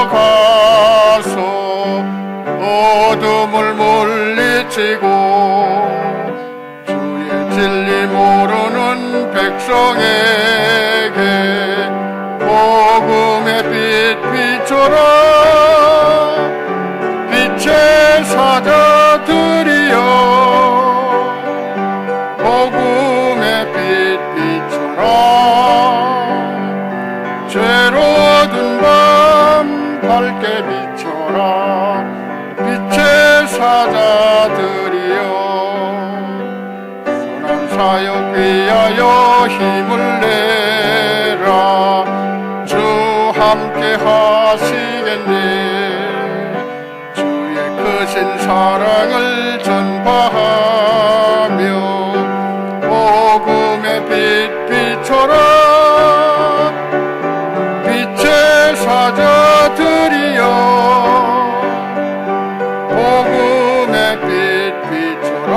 가서 어둠을 물리치고 주의 진리 모르는 백성에게 복음의 빛 비춰라. 빛의 사자들이여 복음의 빛 비춰라. 죄로 어두운 밤 밝게 비춰라. 빛의 사자들이여 선한 사역 위하여 힘을 내라. 주 함께 하시겠네. 주의 크신 사랑을 전파하며 복음의 빛 비춰라. 빛의 사자들이여 복음의 빛 비춰라.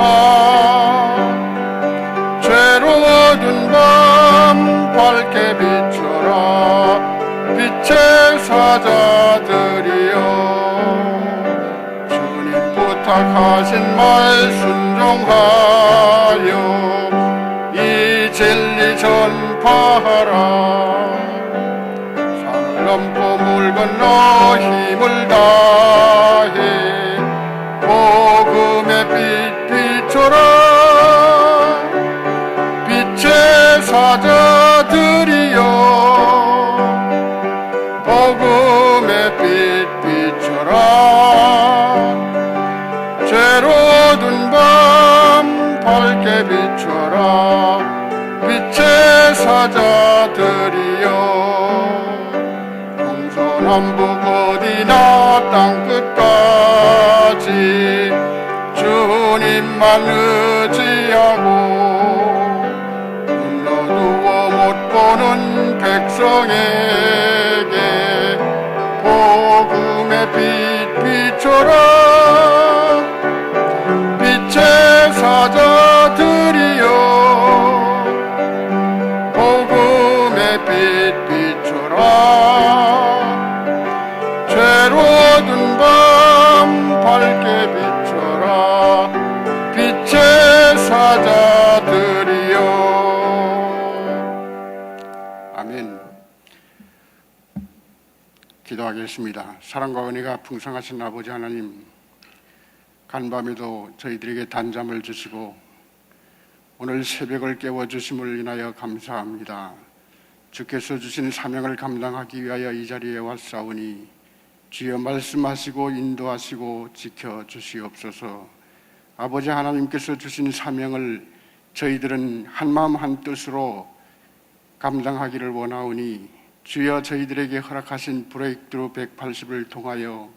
죄로 어두운 밤 밝게 비춰라. 빛의 사자들이여 주님 부탁하신 말 순종하여 이 진리 전파하라. 산을 넘고 물 건너 힘을 다해 복음의 빛 비춰라. 빛의 사자들이여 복음의 빛 비춰라. 죄로 어두운 밤 밝게 비춰라. 빛의 사자들이여 동서남북 어디나 땅끝까지 주님만 의지하고 눈어두어 못 보는 백성에게 복음의 빛 비춰라. 빛의 사자들이여 복음의 빛 비춰라. 죄로 어두운 밤 밝게 비춰라. 빛의 사자들이여. 아멘. 기도하겠습니다. 사랑과 은혜가 풍성하신 아버지 하나님, 간밤에도 저희들에게 단잠을 주시고 오늘 새벽을 깨워주심을 인하여 감사합니다. 주께서 주신 사명을 감당하기 위하여 이 자리에 왔사오니 주여 말씀하시고 인도하시고 지켜주시옵소서. 아버지 하나님께서 주신 사명을 저희들은 한마음 한뜻으로 감당하기를 원하오니 주여 저희들에게 허락하신 브레이크트루 180을 통하여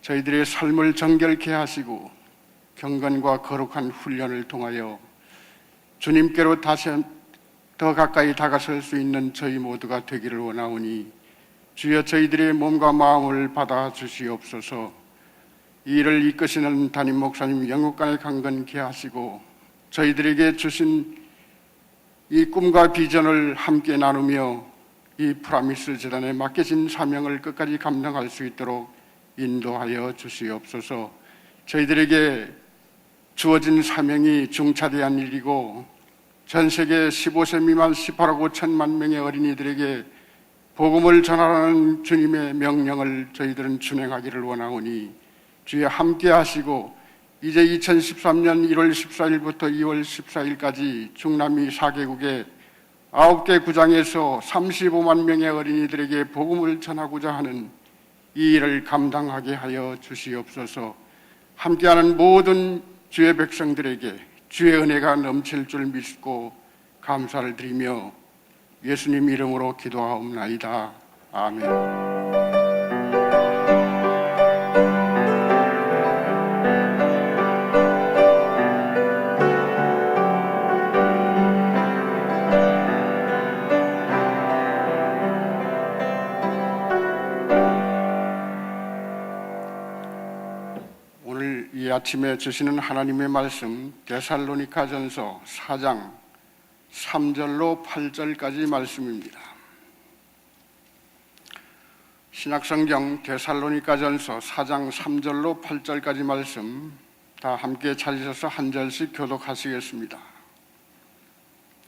저희들의 삶을 정결케 하시고 경건과 거룩한 훈련을 통하여 주님께로 다시 더 가까이 다가설 수 있는 저희 모두가 되기를 원하오니 주여 저희들의 몸과 마음을 받아 주시옵소서. 이 일을 이끄시는 담임 목사님 영육간에 강건케 하시고 저희들에게 주신 이 꿈과 비전을 함께 나누며 이 프라미스 재단에 맡겨진 사명을 끝까지 감당할 수 있도록 인도하여 주시옵소서. 저희들에게 주어진 사명이 중차대한 일이고 전 세계 15세 미만 18억 5천만 명의 어린이들에게 복음을 전하라는 주님의 명령을 저희들은 준행하기를 원하오니 주여 함께 하시고 이제 2013년 1월 14일부터 2월 14일까지 중남미 4개국의 9개 구장에서 35만 명의 어린이들에게 복음을 전하고자 하는 이 일을 감당하게 하여 주시옵소서. 함께하는 모든 주의 백성들에게 주의 은혜가 넘칠 줄 믿고 감사를 드리며 예수님 이름으로 기도하옵나이다. 아멘. 이 아침에 주시는 하나님의 말씀 데살로니가전서 4장 3절로 8절까지 말씀입니다. 신약성경 데살로니가전서 4장 3절로 8절까지 말씀 다 함께 찾으셔서 한 절씩 교독하시겠습니다.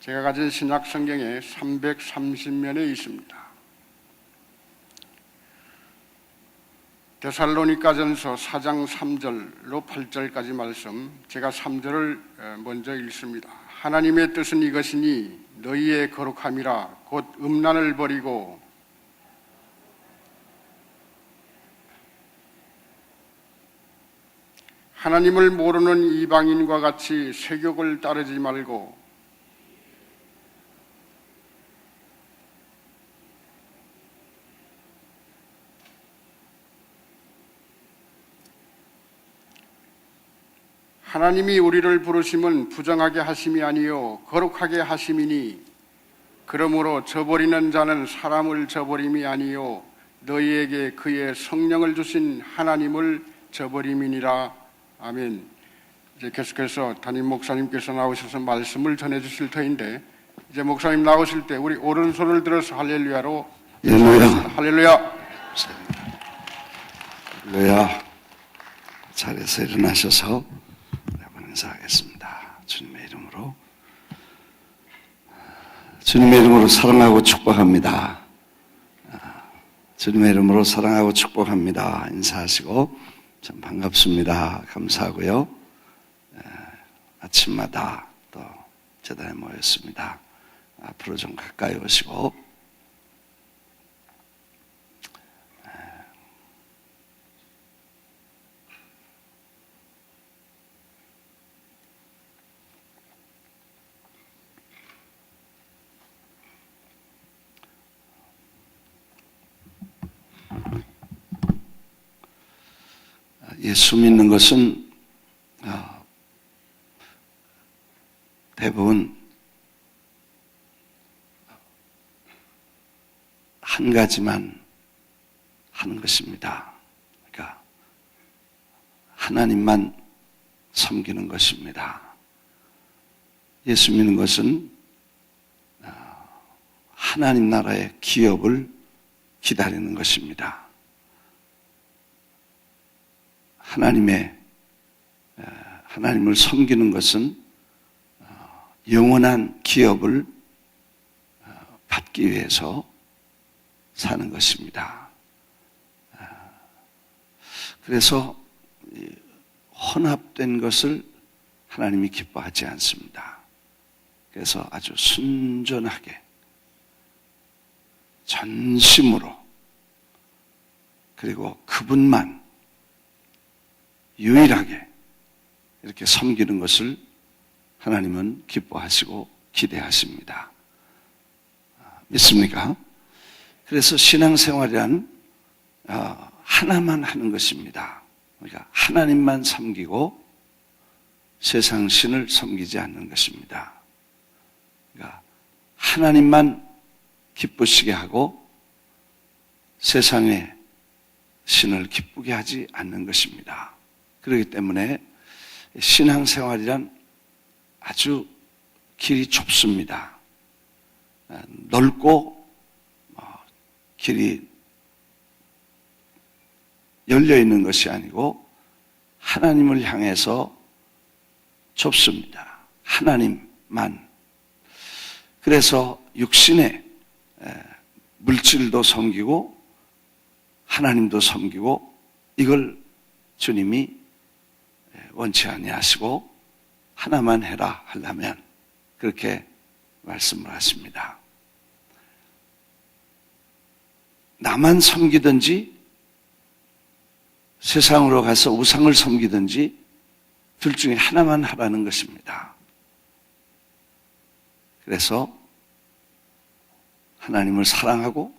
제가 가진 신약성경에 330면에 있습니다. 데살로니가전서 4장 3절로 8절까지 말씀, 제가 3절을 먼저 읽습니다. 하나님의 뜻은 이것이니 너희의 거룩함이라 곧 음란을 버리고 하나님을 모르는 이방인과 같이 세욕을 따르지 말고 하나님이 우리를 부르심은 부정하게 하심이 아니요 거룩하게 하심이니 그러므로 저버리는 자는 사람을 저버림이 아니요 너희에게 그의 성령을 주신 하나님을 저버림이니라. 아멘. 이제 계속해서 담임 목사님께서 나오셔서 말씀을 전해주실 터인데, 이제 목사님 나오실 때 우리 오른손을 들어서 할렐루야로 할렐루야. 할렐루야. 할렐루야. 자리에서 일어나셔서 한번 인사하겠습니다. 주님의 이름으로 사랑하고 축복합니다. 주님의 이름으로 사랑하고 축복합니다. 인사하시고 참 반갑습니다. 감사하고요. 아침마다 또 제단에 모였습니다. 앞으로 좀 가까이 오시고 예수 믿는 것은 대부분 한 가지만 하는 것입니다. 그러니까 하나님만 섬기는 것입니다. 예수 믿는 것은 하나님 나라의 기업을 기다리는 것입니다. 하나님을 섬기는 것은 영원한 기업을 받기 위해서 사는 것입니다. 그래서 혼합된 것을 하나님이 기뻐하지 않습니다. 그래서 아주 순전하게 전심으로 그리고 그분만 유일하게 이렇게 섬기는 것을 하나님은 기뻐하시고 기대하십니다. 믿습니까? 그래서 신앙생활이란 하나만 하는 것입니다. 그러니까 하나님만 섬기고 세상 신을 섬기지 않는 것입니다. 그러니까 하나님만 기쁘시게 하고 세상의 신을 기쁘게 하지 않는 것입니다. 그렇기 때문에 신앙생활이란 아주 길이 좁습니다. 넓고 길이 열려있는 것이 아니고 하나님을 향해서 좁습니다. 하나님만. 그래서 육신의 물질도 섬기고 하나님도 섬기고 이걸 주님이 원치 아니하시고 하나만 해라 하려면 그렇게 말씀을 하십니다. 나만 섬기든지 세상으로 가서 우상을 섬기든지 둘 중에 하나만 하라는 것입니다. 그래서 하나님을 사랑하고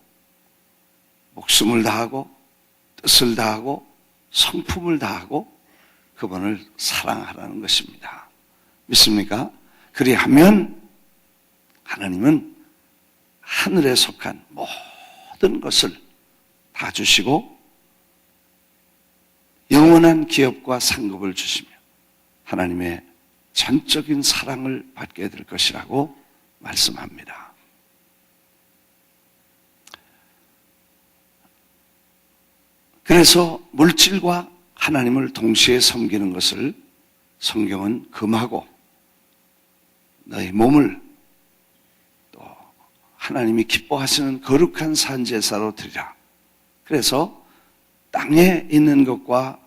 목숨을 다하고 뜻을 다하고 성품을 다하고 그분을 사랑하라는 것입니다. 믿습니까? 그리하면 하나님은 하늘에 속한 모든 것을 다 주시고 영원한 기업과 상급을 주시며 하나님의 전적인 사랑을 받게 될 것이라고 말씀합니다. 그래서 물질과 하나님을 동시에 섬기는 것을 성경은 금하고 너희 몸을 또 하나님이 기뻐하시는 거룩한 산제사로 드리라. 그래서 땅에 있는 것과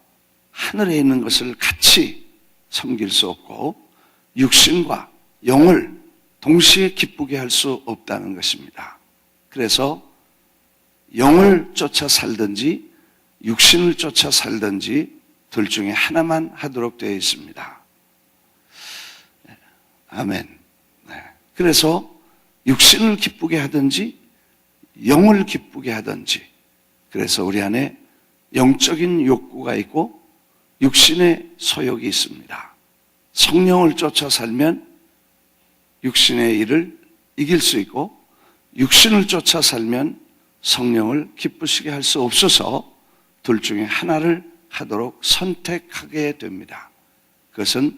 하늘에 있는 것을 같이 섬길 수 없고 육신과 영을 동시에 기쁘게 할 수 없다는 것입니다. 그래서 영을 쫓아 살든지 육신을 쫓아 살든지 둘 중에 하나만 하도록 되어 있습니다. 아멘. 네. 그래서 육신을 기쁘게 하든지 영을 기쁘게 하든지, 그래서 우리 안에 영적인 욕구가 있고 육신의 소욕이 있습니다. 성령을 쫓아 살면 육신의 일을 이길 수 있고 육신을 쫓아 살면 성령을 기쁘시게 할 수 없어서 둘 중에 하나를 하도록 선택하게 됩니다. 그것은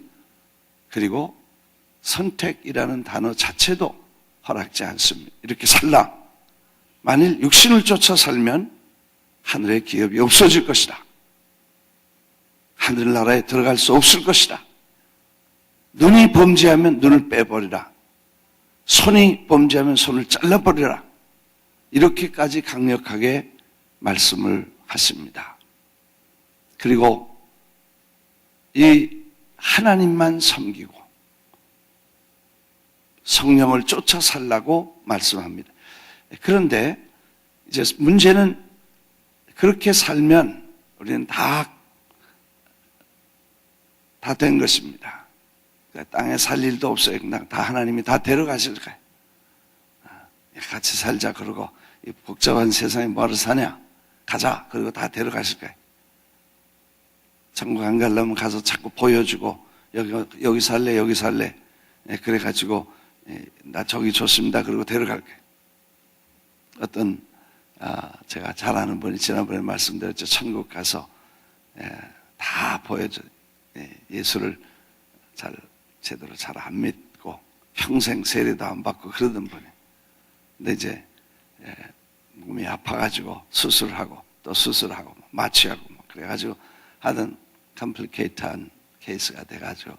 그리고 선택이라는 단어 자체도 허락지 않습니다. 이렇게 살라. 만일 육신을 쫓아 살면 하늘의 기업이 없어질 것이다. 하늘나라에 들어갈 수 없을 것이다. 눈이 범죄하면 눈을 빼버리라. 손이 범죄하면 손을 잘라버리라. 이렇게까지 강력하게 말씀을 하십니다. 그리고 이 하나님만 섬기고 성령을 쫓아 살라고 말씀합니다. 그런데 이제 문제는 그렇게 살면 우리는 다 된 것입니다. 땅에 살 일도 없어요. 그냥 다 하나님이 다 데려가실 거예요. 같이 살자 그러고 이 복잡한 세상에 뭐하러 사냐? 가자. 그리고 다 데려가실 거예요. 천국 안 가려면 가서 자꾸 보여주고 여기 살래 여기 살래. 그래가지고 나 저기 좋습니다. 그리고 데려갈 거예요. 어떤 제가 잘 아는 분이 지난번에 말씀드렸죠. 천국 가서 다 보여줘. 예수를 제대로 잘 안 믿고 평생 세례도 안 받고 그러던 분이. 근데 이제 몸이 아파가지고 수술하고 또 수술하고 마취하고 그래가지고 하던 컴플리케이트한 케이스가 돼가지고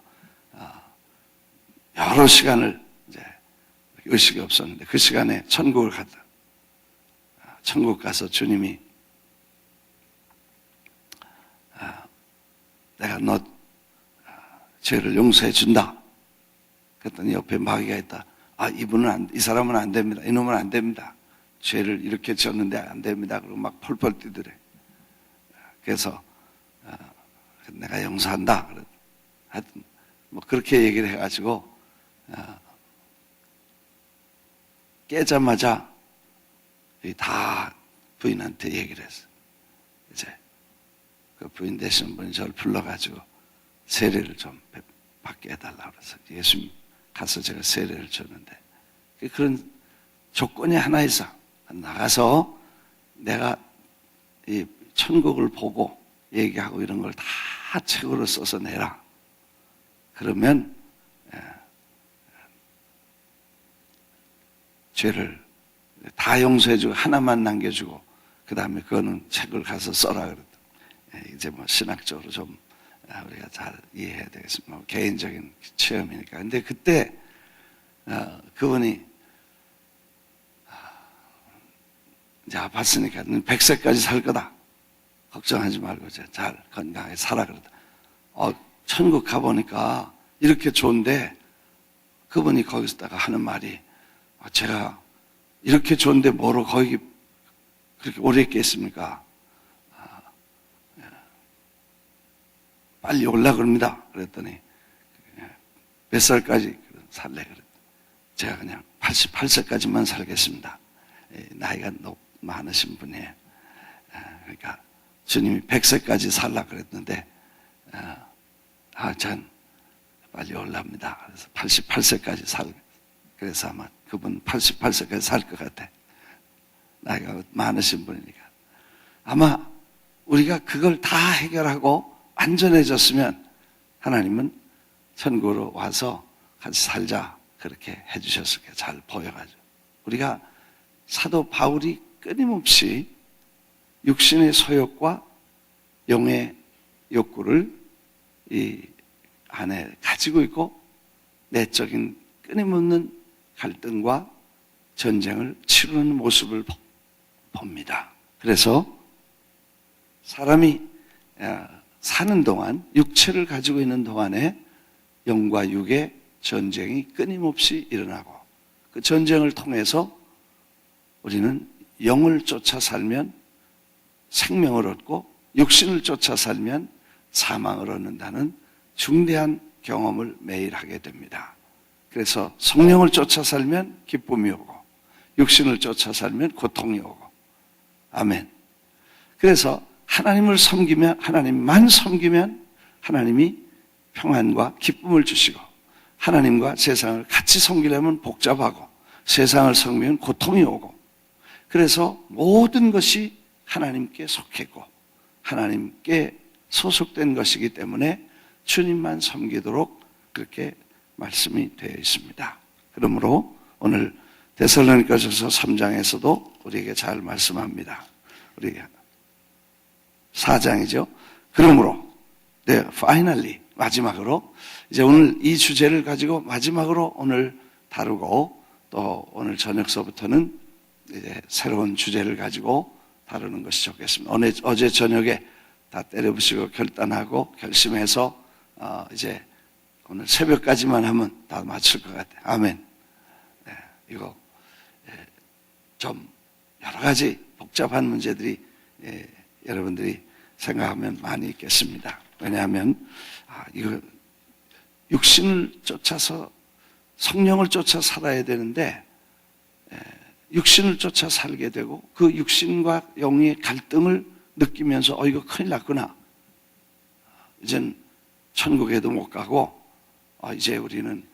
여러 시간을 이제 의식이 없었는데 그 시간에 천국을 갔다. 천국 가서 주님이 내가 너 죄를 용서해 준다. 그랬더니 옆에 마귀가 있다. 이 사람은 안 됩니다. 이놈은 안 됩니다. 죄를 이렇게 지었는데 안 됩니다. 그리고 막 펄펄 뛰더래. 그래서 내가 용서한다. 하여튼 뭐 그렇게 얘기를 해가지고 깨자마자 다 부인한테 얘기를 했어. 이제 그 부인 되시는 분이 저를 불러가지고 세례를 좀 받게 해달라고 그래서 예수님 가서 제가 세례를 줬는데 그런 조건이 하나 있어. 나가서 내가 이 천국을 보고 얘기하고 이런 걸 다 책으로 써서 내라. 그러면 죄를 다 용서해주고 하나만 남겨주고 그 다음에 그거는 책을 가서 써라 그랬다. 이제 뭐 신학적으로 좀 우리가 잘 이해해야 되겠습니다. 뭐 개인적인 체험이니까. 근데 그때 그분이 이제 아팠으니까 100세까지 살 거다. 걱정하지 말고 이제 잘 건강하게 살아 그러다. 천국 가보니까 이렇게 좋은데 그분이 거기서다가 하는 말이 제가 이렇게 좋은데 뭐로 거기 그렇게 오래 있겠습니까? 빨리 올라 그럽니다. 그랬더니 몇 살까지 살래? 그랬더니 제가 그냥 88세까지만 살겠습니다. 나이가 많으신 분이에요. 그러니까 주님이 100세까지 살라 그랬는데 전 빨리 올라옵니다. 그래서 88세까지 그래서 아마 그분 88세까지 살 것 같아. 나이가 많으신 분이니까. 아마 우리가 그걸 다 해결하고 안전해졌으면 하나님은 천국으로 와서 같이 살자 그렇게 해주셨을 거예요. 잘 보여가지고. 우리가 사도 바울이 끊임없이 육신의 소욕과 영의 욕구를 이 안에 가지고 있고 내적인 끊임없는 갈등과 전쟁을 치르는 모습을 봅니다. 그래서 사람이 사는 동안, 육체를 가지고 있는 동안에 영과 육의 전쟁이 끊임없이 일어나고, 그 전쟁을 통해서 우리는 영을 쫓아 살면 생명을 얻고 육신을 쫓아 살면 사망을 얻는다는 중대한 경험을 매일 하게 됩니다. 그래서 성령을 쫓아 살면 기쁨이 오고 육신을 쫓아 살면 고통이 오고. 아멘. 그래서 하나님을 섬기면, 하나님만 섬기면 하나님이 평안과 기쁨을 주시고, 하나님과 세상을 같이 섬기려면 복잡하고 세상을 섬기면 고통이 오고, 그래서 모든 것이 하나님께 속했고 하나님께 소속된 것이기 때문에 주님만 섬기도록 그렇게 말씀이 되어 있습니다. 그러므로 오늘 데살로니가전서 3장에서도 우리에게 잘 말씀합니다. 우리 4장이죠. 그러므로 finally, 마지막으로 이제 오늘 이 주제를 가지고 마지막으로 오늘 다루고, 또 오늘 저녁서부터는 이제 새로운 주제를 가지고 다루는 것이 좋겠습니다. 어제 저녁에 다 때려부시고 결단하고 결심해서 이제 오늘 새벽까지만 하면 다 맞출 것 같아요. 아멘. 네, 이거 좀 여러 가지 복잡한 문제들이 여러분들이 생각하면 많이 있겠습니다. 왜냐하면 이거 육신을 쫓아서 성령을 쫓아 살아야 되는데 육신을 쫓아 살게 되고 그 육신과 영의 갈등을 느끼면서 이거 큰일 났구나. 이젠 천국에도 못 가고 이제 우리는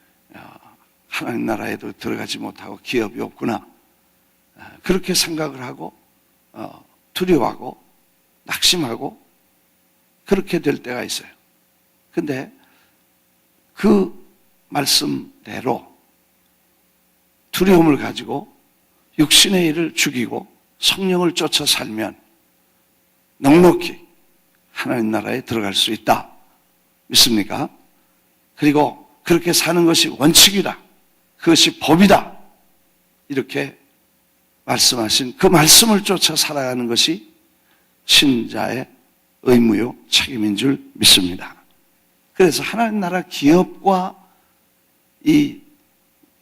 하나님 나라에도 들어가지 못하고 기업이 없구나. 그렇게 생각을 하고 두려워하고 낙심하고 그렇게 될 때가 있어요. 근데 그 말씀대로 두려움을 가지고 육신의 일을 죽이고 성령을 쫓아 살면 넉넉히 하나님 나라에 들어갈 수 있다. 믿습니까? 그리고 그렇게 사는 것이 원칙이다. 그것이 법이다. 이렇게 말씀하신 그 말씀을 쫓아 살아가는 것이 신자의 의무요 책임인 줄 믿습니다. 그래서 하나님 나라 기업과 이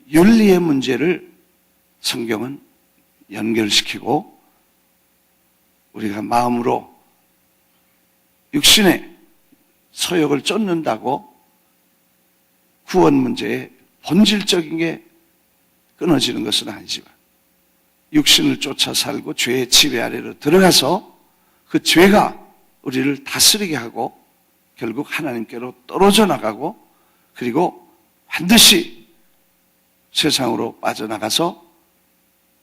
윤리의 문제를 성경은 연결시키고 우리가 마음으로 육신의 소욕을 쫓는다고 구원 문제의 본질적인 게 끊어지는 것은 아니지만 육신을 쫓아 살고 죄의 지배 아래로 들어가서 그 죄가 우리를 다스리게 하고 결국 하나님께로 떨어져 나가고 그리고 반드시 세상으로 빠져나가서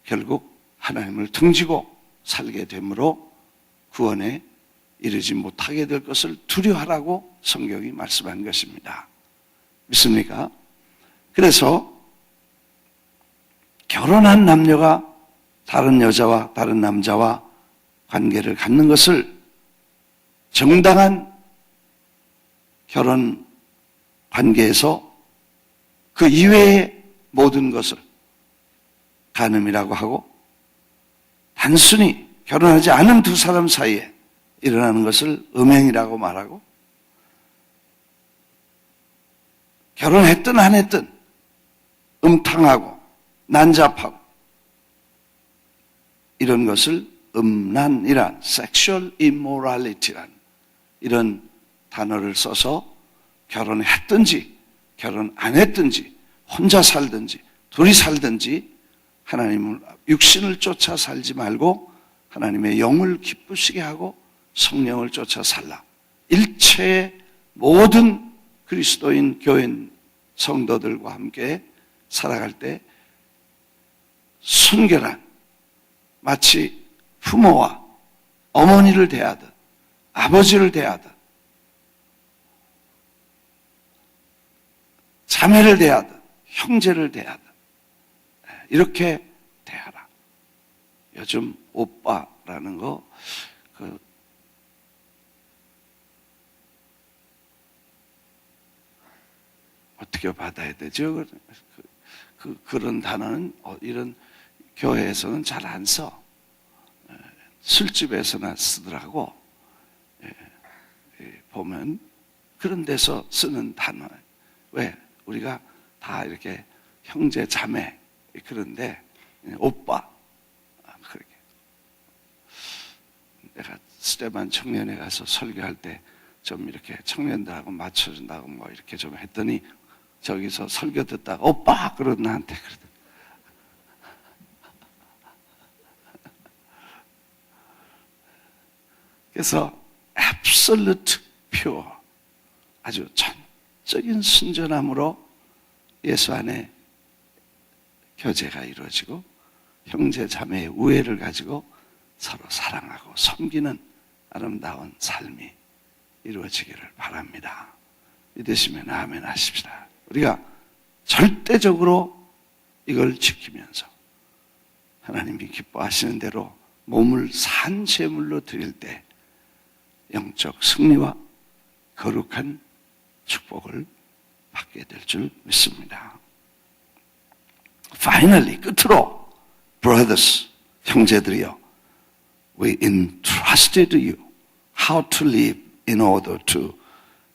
결국 하나님을 등지고 살게 되므로 구원에 이르지 못하게 될 것을 두려워하라고 성경이 말씀한 것입니다. 믿습니까? 그래서 결혼한 남녀가 다른 여자와 다른 남자와 관계를 갖는 것을 정당한 결혼 관계에서 그 이외의 모든 것을 간음이라고 하고 단순히 결혼하지 않은 두 사람 사이에 일어나는 것을 음행이라고 말하고 결혼했든 안 했든 음탕하고 난잡하고 이런 것을 음란이란 sexual immorality란 이런 단어를 써서 결혼했든지 결혼 안 했든지 혼자 살든지 둘이 살든지 하나님을 육신을 쫓아 살지 말고 하나님의 영을 기쁘시게 하고 성령을 쫓아 살라. 일체의 모든 그리스도인 교인 성도들과 함께 살아갈 때 순결한 마치 부모와 어머니를 대하듯 아버지를 대하듯 자매를 대하듯 형제를 대하듯 이렇게 대하라. 요즘 오빠라는 거 어떻게 받아야 되죠? 그런 단어는 이런 교회에서는 잘 안 써. 술집에서나 쓰더라고. 보면 그런 데서 쓰는 단어. 왜? 우리가 다 이렇게 형제 자매 그런데 오빠 그렇게. 내가 스테반 청년회 가서 설교할 때 좀 이렇게 청년들하고 맞춰준다고 뭐 이렇게 좀 했더니 저기서 설교 듣다가 오빠 그러고 나한테 그러더라고. 그래서 absolute pure, 아주 전적인 순전함으로 예수 안에 교제가 이루어지고 형제 자매의 우애를 가지고 서로 사랑하고 섬기는 아름다운 삶이 이루어지기를 바랍니다. 믿으시면 아멘 하십시다. 우리가 절대적으로 이걸 지키면서 하나님이 기뻐하시는 대로 몸을 산 제물로 드릴 때 영적 승리와 거룩한 축복을 받게 될 줄 믿습니다. Finally, 끝으로 brothers, 형제들이여, we entrusted you how to live in order to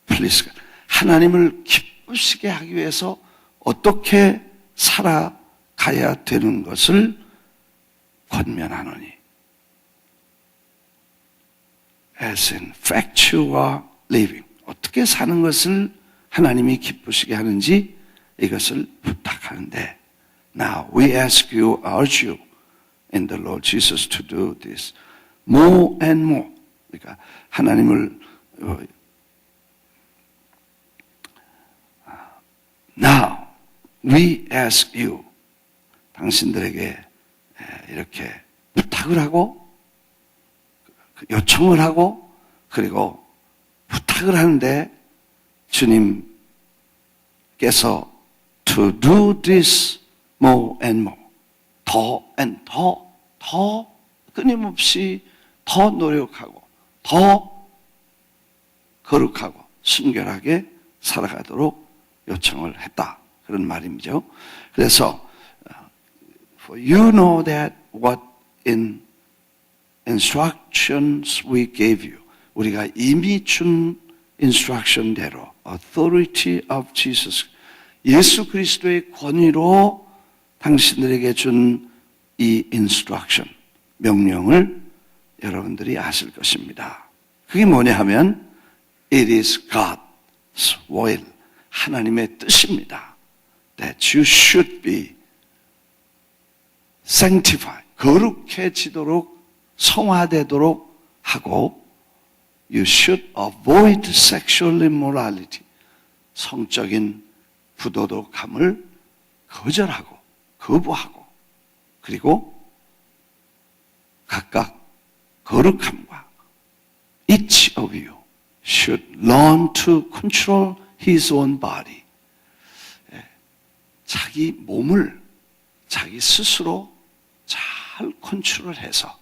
please God. 하나님을 기쁘시게 하기 위해서 어떻게 살아가야 되는 것을 권면하노니 as in fact you are living, 어떻게 사는 것을 하나님이 기쁘시게 하는지 이것을 부탁하는데 now we ask you, urge you in the Lord Jesus to do this more and more. 그러니까 하나님을 now we ask you, 당신들에게 이렇게 부탁을 하고 요청을 하고 그리고 부탁을 하는데 주님께서 to do this more and more, 더 끊임없이 더 노력하고 더 거룩하고 순결하게 살아가도록 요청을 했다. 그런 말이죠. 그래서 for you know that what in instructions we gave you, 우리가 이미 준 instruction대로 authority of Jesus, 예수 그리스도의 권위로 당신들에게 준 이 instruction, 명령을 여러분들이 아실 것입니다. 그게 뭐냐 하면 it is God's will, 하나님의 뜻입니다. That you should be sanctified, 거룩해지도록 성화되도록 하고 you should avoid sexual immorality, 성적인 부도덕함을 거절하고 거부하고 그리고 각각 거룩함과 each of you should learn to control his own body. 자기 몸을 자기 스스로 잘 컨트롤해서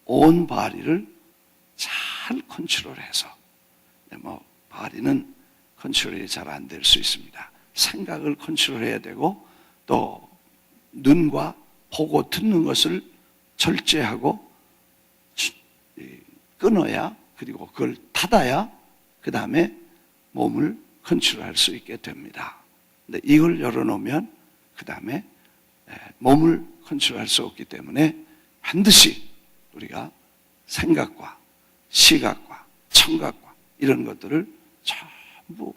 온 바디를 잘 컨트롤해서, 뭐 바디는 컨트롤이 잘 안 될 수 있습니다. 생각을 컨트롤해야 되고 또 눈과 보고 듣는 것을 절제하고 끊어야, 그리고 그걸 닫아야 그 다음에 몸을 컨트롤할 수 있게 됩니다. 근데 이걸 열어놓으면 그 다음에 몸을 컨트롤할 수 없기 때문에 반드시 우리가 생각과 시각과 청각과 이런 것들을 전부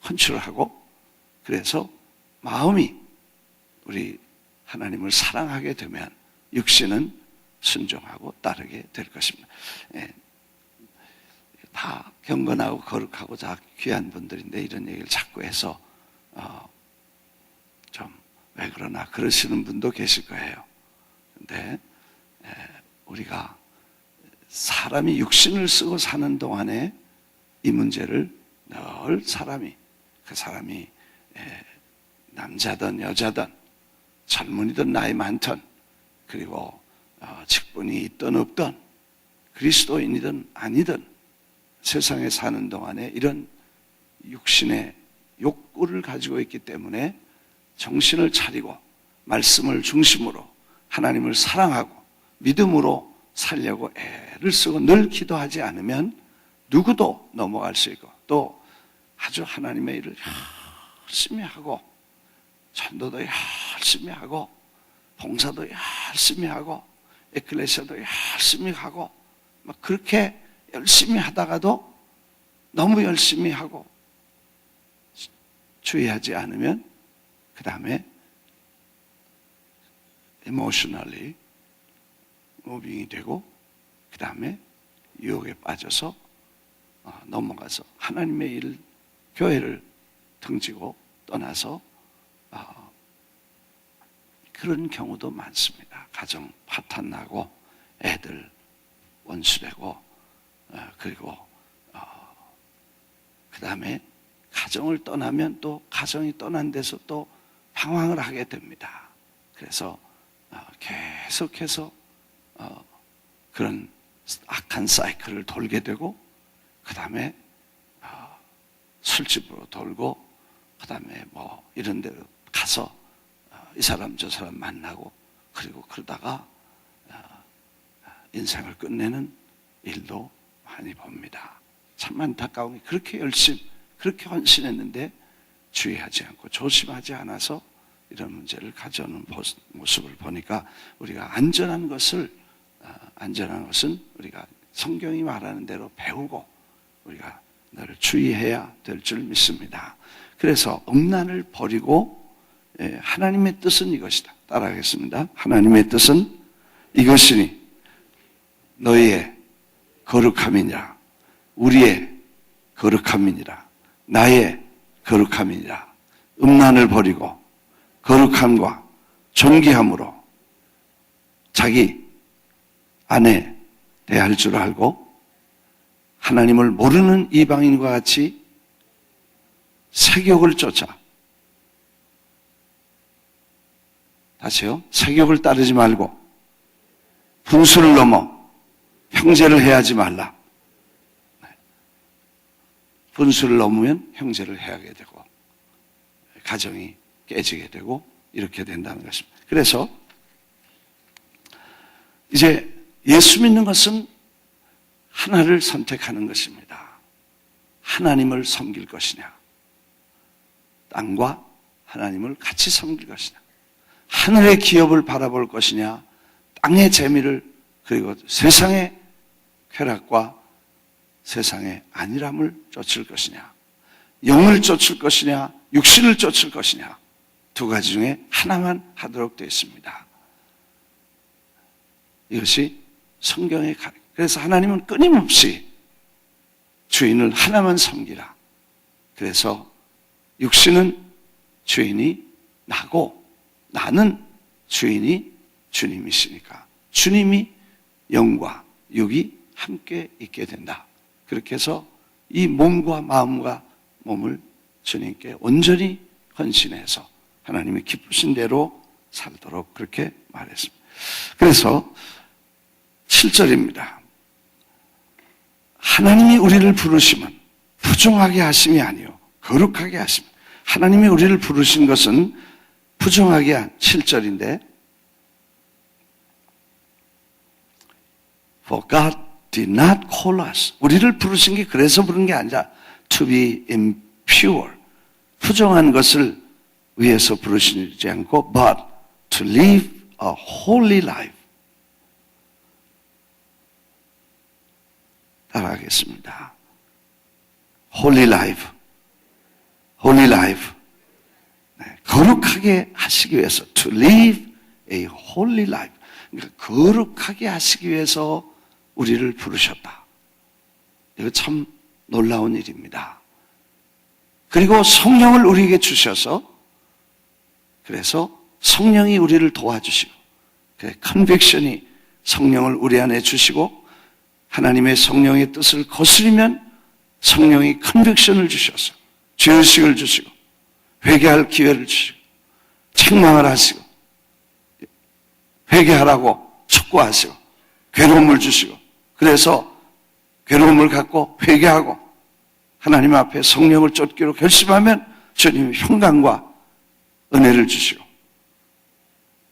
컨트롤하고, 그래서 마음이 우리 하나님을 사랑하게 되면 육신은 순종하고 따르게 될 것입니다. 다 경건하고 거룩하고 다 귀한 분들인데 이런 얘기를 자꾸 해서 좀 왜 그러나 그러시는 분도 계실 거예요. 근데 우리가 사람이 육신을 쓰고 사는 동안에 이 문제를 늘 그 사람이 남자든 여자든 젊은이든 나이 많든 그리고 직분이 있든 없든 그리스도인이든 아니든 세상에 사는 동안에 이런 육신의 욕구를 가지고 있기 때문에 정신을 차리고 말씀을 중심으로 하나님을 사랑하고 믿음으로 살려고 애를 쓰고 늘 기도하지 않으면 누구도 넘어갈 수 있고 또 아주 하나님의 일을 열심히 하고 전도도 열심히 하고 봉사도 열심히 하고 에클레시아도 열심히 하고 막 그렇게 열심히 하다가도 너무 열심히 하고 주의하지 않으면 그 다음에 emotionally 무빙이 되고 그 다음에 유혹에 빠져서 넘어가서 하나님의 일, 교회를 등지고 떠나서 그런 경우도 많습니다. 가정 파탄나고 애들 원수되고 그리고 그 다음에 가정을 떠나면 또 가정이 떠난 데서 또 방황을 하게 됩니다. 그래서 계속해서 그런 악한 사이클을 돌게 되고 그 다음에 술집으로 돌고 그 다음에 뭐 이런 데로 가서 이 사람 저 사람 만나고 그리고 그러다가 인생을 끝내는 일도 많이 봅니다. 참 안타까운 게 그렇게 열심히 그렇게 헌신했는데 주의하지 않고 조심하지 않아서 이런 문제를 가져오는 모습을 보니까 우리가 안전한 것은 우리가 성경이 말하는 대로 배우고 우리가 늘 주의해야 될 줄 믿습니다. 그래서 음란을 버리고 하나님의 뜻은 이것이다. 따라하겠습니다. 하나님의 뜻은 이것이니 너희의 거룩함이니라. 우리의 거룩함이니라. 나의 거룩함이니라. 음란을 버리고 거룩함과 존귀함으로 자기 아내 대할 줄 알고 하나님을 모르는 이방인과 같이 세욕을 쫓아 다시요. 세욕을 따르지 말고 분수를 넘어 형제를 해하지 말라. 분수를 넘으면 형제를 해하게 되고 가정이 깨지게 되고 이렇게 된다는 것입니다. 그래서 이제 예수 믿는 것은 하나를 선택하는 것입니다. 하나님을 섬길 것이냐 땅과 하나님을 같이 섬길 것이냐 하늘의 기업을 바라볼 것이냐 땅의 재미를 그리고 세상의 쾌락과 세상의 안일함을 쫓을 것이냐 영을 쫓을 것이냐 육신을 쫓을 것이냐 두 가지 중에 하나만 하도록 되어 있습니다. 이것이 성경의 가르침. 그래서 하나님은 끊임없이 주인을 하나만 섬기라. 그래서 육신은 주인이 나고 나는 주인이 주님이시니까 주님이 영과 육이 함께 있게 된다. 그렇게 해서 이 몸과 마음과 몸을 주님께 온전히 헌신해서 하나님이 기쁘신 대로 살도록 그렇게 말했습니다. 그래서 7절입니다. 하나님이 우리를 부르심은 부정하게 하심이 아니요 거룩하게 하심. 하나님이 우리를 부르신 것은 부정하게 한 7절인데 For God did not call us. 우리를 부르신 게 그래서 부른 게 아니라 to be impure. 부정한 것을 위해서 부르시지 않고 but to live a holy life. 따라하겠습니다. Holy life. Holy life. 네, 거룩하게 하시기 위해서 to live a holy life. 그러니까 거룩하게 하시기 위해서 우리를 부르셨다. 이거 참 놀라운 일입니다. 그리고 성령을 우리에게 주셔서 그래서 성령이 우리를 도와주시고 컨빅션이 성령을 우리 안에 주시고 하나님의 성령의 뜻을 거스리면 성령이 컨빅션을 주셔서 죄의식을 주시고 회개할 기회를 주시고 책망을 하시고 회개하라고 촉구하시고 괴로움을 주시고 그래서 괴로움을 갖고 회개하고 하나님 앞에 성령을 쫓기로 결심하면 주님이 평강과 은혜를 주시고,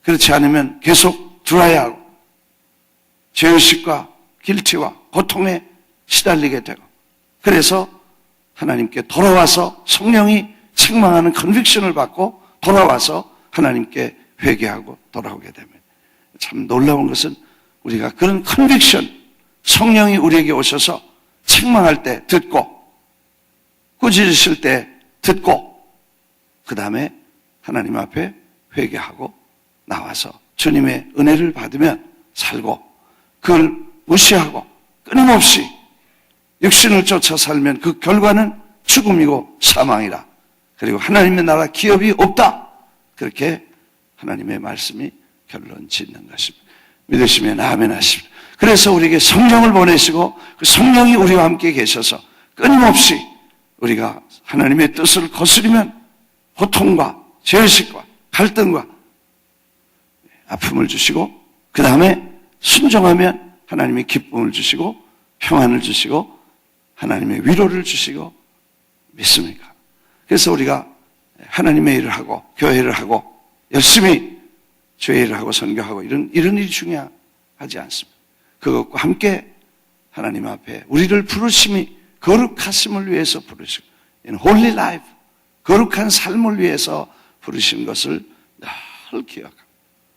그렇지 않으면 계속 들어야 하고 죄의식과 길티와 고통에 시달리게 되고, 그래서 하나님께 돌아와서 성령이 책망하는 컨빅션을 받고 돌아와서 하나님께 회개하고 돌아오게 됩니다. 참 놀라운 것은 우리가 그런 컨빅션, 성령이 우리에게 오셔서 책망할 때 듣고, 꾸짖으실 때 듣고, 그 다음에 하나님 앞에 회개하고 나와서 주님의 은혜를 받으면 살고, 그걸 무시하고 끊임없이 육신을 쫓아 살면 그 결과는 죽음이고 사망이라. 그리고 하나님의 나라 기업이 없다. 그렇게 하나님의 말씀이 결론 짓는 것입니다. 믿으시면 아멘 하십니다. 그래서 우리에게 성령을 보내시고 그 성령이 우리와 함께 계셔서 끊임없이 우리가 하나님의 뜻을 거스르면 고통과 죄의식과 갈등과 아픔을 주시고, 그 다음에 순종하면 하나님의 기쁨을 주시고 평안을 주시고 하나님의 위로를 주시고, 믿습니까? 그래서 우리가 하나님의 일을 하고 교회를 하고 열심히 주의 일을 하고 선교하고 이런 일이 중요하지 않습니다. 그것과 함께 하나님 앞에 우리를 부르심이 거룩하심을 위해서 부르시고, 홀리 라이프, 거룩한 삶을 위해서 부르신 것을 늘 기억하고,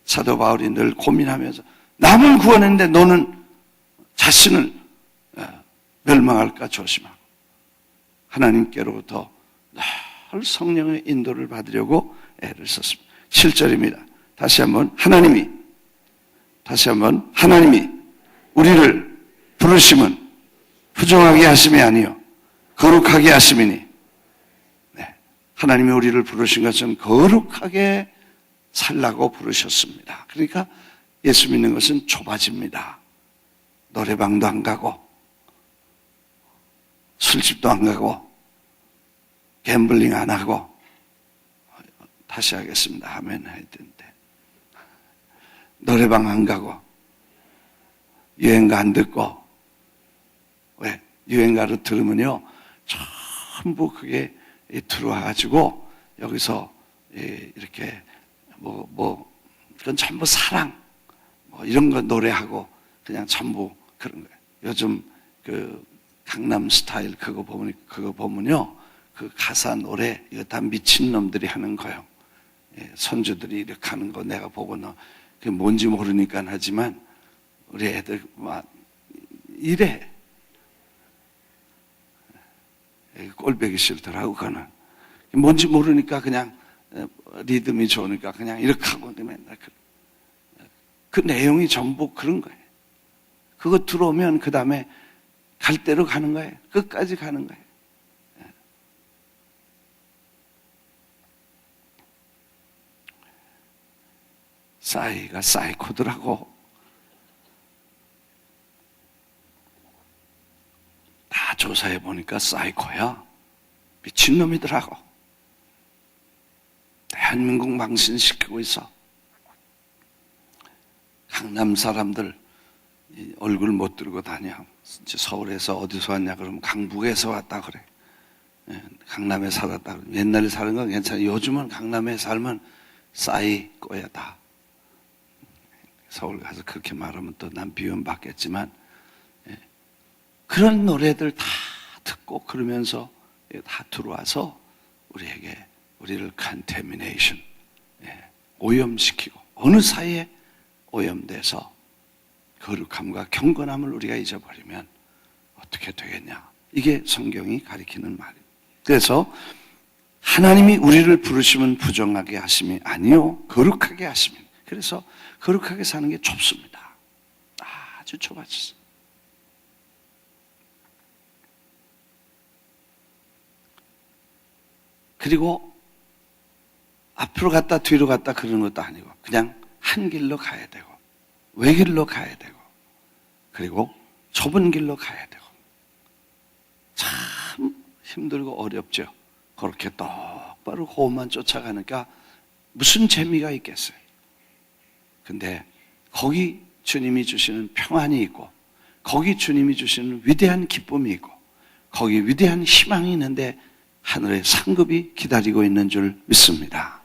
사도 바울이 늘 고민하면서 남은 구원했는데 너는 자신을 멸망할까 조심하고 하나님께로부터 늘 성령의 인도를 받으려고 애를 썼습니다. 7절입니다. 다시 한번 하나님이 우리를 부르심은 부정하게 하심이 아니요 거룩하게 하심이니. 네, 하나님이 우리를 부르신 것은 거룩하게 살라고 부르셨습니다. 그러니까 예수 믿는 것은 좁아집니다. 노래방도 안 가고 술집도 안 가고 갬블링 안 하고, 다시 하겠습니다. 아멘 해야 되는데, 노래방 안 가고 유행가 안 듣고. 왜? 유행가를 들으면요 전부 그게 들어와가지고 여기서 이렇게 그건 전부 사랑 이런 거 노래하고 그냥 전부 그런 거예요. 요즘 그 강남 스타일 그거 보면요 그 가사 노래 이거 다 미친놈들이 하는 거예요. 선주들이 이렇게 하는 거 내가 보고는 그게 뭔지 모르니까 하지만 우리 애들 막 이래. 꼴보기 싫더라고. 그거는 뭔지 모르니까 그냥 리듬이 좋으니까 그냥 이렇게 하고 맨날 그 내용이 전부 그런 거예요. 그거 들어오면 그 다음에 갈 대로 가는 거예요. 끝까지 가는 거예요. 싸이가 사이코들하고 다 조사해 보니까 사이코야. 미친놈이더라고. 대한민국 망신시키고 있어. 강남 사람들 얼굴 못 들고 다녀. 서울에서 어디서 왔냐 그러면 강북에서 왔다 그래. 강남에 살았다 그래. 옛날에 사는 건 괜찮아. 요즘은 강남에 살면 사이코야 다. 서울 가서 그렇게 말하면 또 난 비움 받겠지만, 그런 노래들 다 듣고 그러면서 다 들어와서 우리를 컨테미네이션, 오염시키고, 어느 사이에 오염돼서 거룩함과 경건함을 우리가 잊어버리면 어떻게 되겠냐. 이게 성경이 가리키는 말이에요. 그래서 하나님이 우리를 부르시면 부정하게 하심이 아니요 거룩하게 하심이. 그래서 거룩하게 사는 게 좁습니다. 아주 좁아졌어요. 그리고 앞으로 갔다 뒤로 갔다 그러는 것도 아니고 그냥 한 길로 가야 되고 외길로 가야 되고 그리고 좁은 길로 가야 되고. 참 힘들고 어렵죠. 그렇게 똑바로 호흡만 쫓아가니까 무슨 재미가 있겠어요. 근데 거기 주님이 주시는 평안이 있고 거기 주님이 주시는 위대한 기쁨이 있고 거기 위대한 희망이 있는데 하늘의 상급이 기다리고 있는 줄 믿습니다.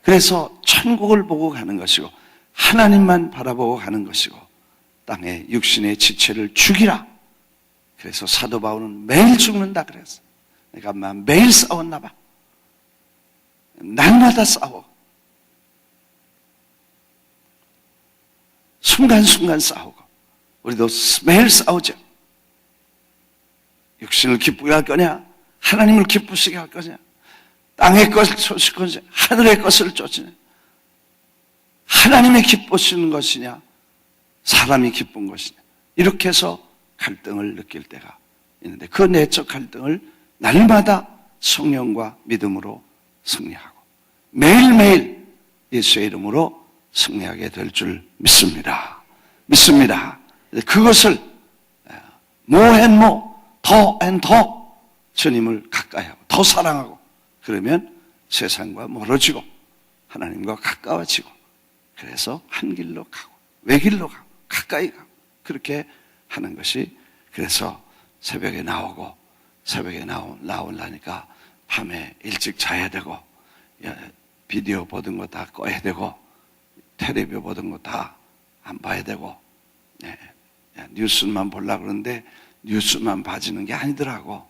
그래서 천국을 보고 가는 것이고 하나님만 바라보고 가는 것이고 땅의 육신의 지체를 죽이라. 그래서 사도 바울은 매일 죽는다 그랬어. 내가 매일 싸웠나 봐. 날마다 싸워. 순간순간 싸우고 우리도 매일 싸우죠. 육신을 기쁘게 할 거냐? 하나님을 기쁘시게 할 거냐? 땅의 것을 쫓을 거냐? 하늘의 것을 쫓으냐? 하나님이 기쁘시는 것이냐? 사람이 기쁜 것이냐? 이렇게 해서 갈등을 느낄 때가 있는데 그 내적 갈등을 날마다 성령과 믿음으로 승리하고 매일매일 예수의 이름으로 승리하게 될 줄 믿습니다. 믿습니다. 그것을 more and 더 주님을 가까이 하고 더 사랑하고 그러면 세상과 멀어지고 하나님과 가까워지고 그래서 한 길로 가고 외길로 가고 가까이 가고 그렇게 하는 것이 그래서 새벽에 나오고 새벽에 나오려니까 밤에 일찍 자야 되고 비디오 보던 거 다 꺼야 되고 텔레비 보던 거 다 안 봐야 되고 뉴스만 보려고 그러는데 뉴스만 봐지는 게 아니더라고.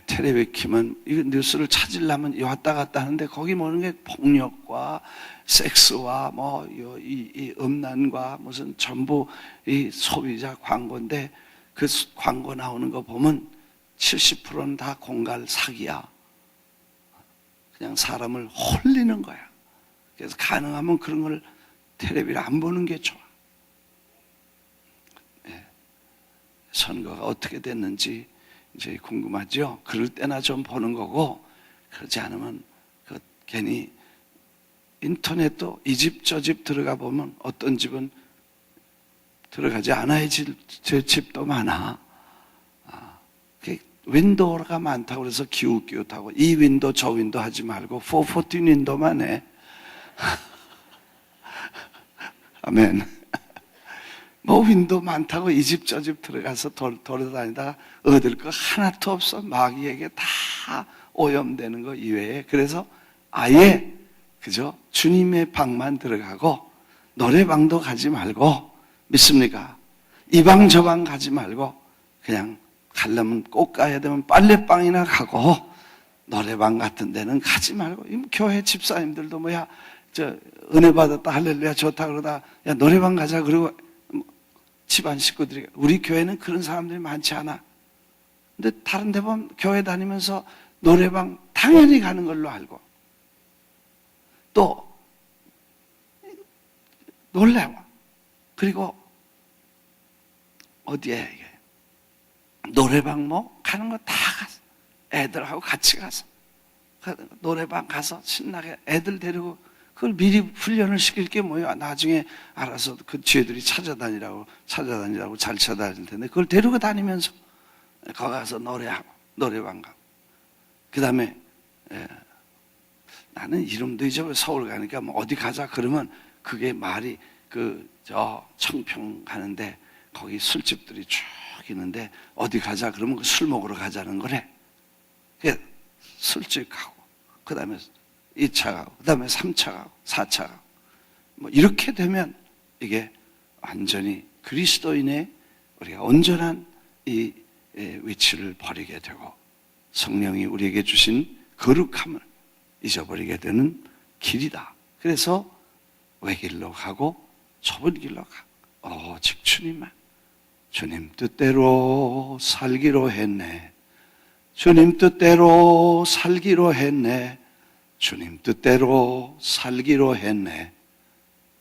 텔레비 키면 이 뉴스를 찾으려면 왔다 갔다 하는데 거기 모르는 게 폭력과 섹스와 뭐 이 음란과 무슨 전부 이 소비자 광고인데 그 광고 나오는 거 보면 70%는 다 공갈 사기야. 그냥 사람을 홀리는 거야. 그래서 가능하면 그런 걸 텔레비를 안 보는 게 좋아. 선거가 어떻게 됐는지 이제 궁금하죠? 그럴 때나 좀 보는 거고, 그렇지 않으면 괜히 인터넷도 이 집 저 집 들어가 보면 어떤 집은 들어가지 않아야 집도 많아. 윈도우가 많다고 그래서 기웃기웃하고 이 윈도우 저 윈도우 하지 말고 414 윈도우만 해. 아멘. 뭐 윈도우 많다고 이 집 저 집 들어가서 돌아다니다가 얻을 거 하나도 없어. 마귀에게 다 오염되는 거 이외에. 그래서 아예 그저 주님의 방만 들어가고 노래방도 가지 말고, 믿습니까? 이 방 저 방 가지 말고 그냥 가려면 꼭 가야 되면 빨래방이나 가고 노래방 같은 데는 가지 말고, 교회 집사님들도 뭐야 저 은혜 받았다 할렐루야 좋다 그러다 야 노래방 가자 그러고 집안 식구들이, 우리 교회는 그런 사람들이 많지 않아. 근데 다른 데 보면 교회 다니면서 노래방 당연히 가는 걸로 알고 또 놀래워. 그리고 어디에 이게 노래방 뭐 가는 거 다 가서 애들하고 같이 가서 노래방 가서 신나게 애들 데리고 그걸 미리 훈련을 시킬 게 뭐야. 나중에 알아서 그 쥐들이 찾아다니라고 잘 찾아다닐 텐데 그걸 데리고 다니면서 거기 가서 노래하고 노래방 가고 그 다음에 나는 이름도 잊어버려. 서울 가니까 뭐 어디 가자 그러면 그게 말이 저 청평 가는데 거기 술집들이 쭉 있는데 어디 가자 그러면 그 술 먹으러 가자는 거래. 술집 가고 그 다음에 2차 가고 그 다음에 3차 가고 4차 가고 뭐 이렇게 되면 이게 완전히 그리스도인의 우리가 온전한 이 위치를 버리게 되고 성령이 우리에게 주신 거룩함을 잊어버리게 되는 길이다. 그래서 외길로 가고 좁은 길로 가고 오직 주님만, 주님 뜻대로 살기로 했네. 주님 뜻대로 살기로 했네. 주님 뜻대로 살기로 했네.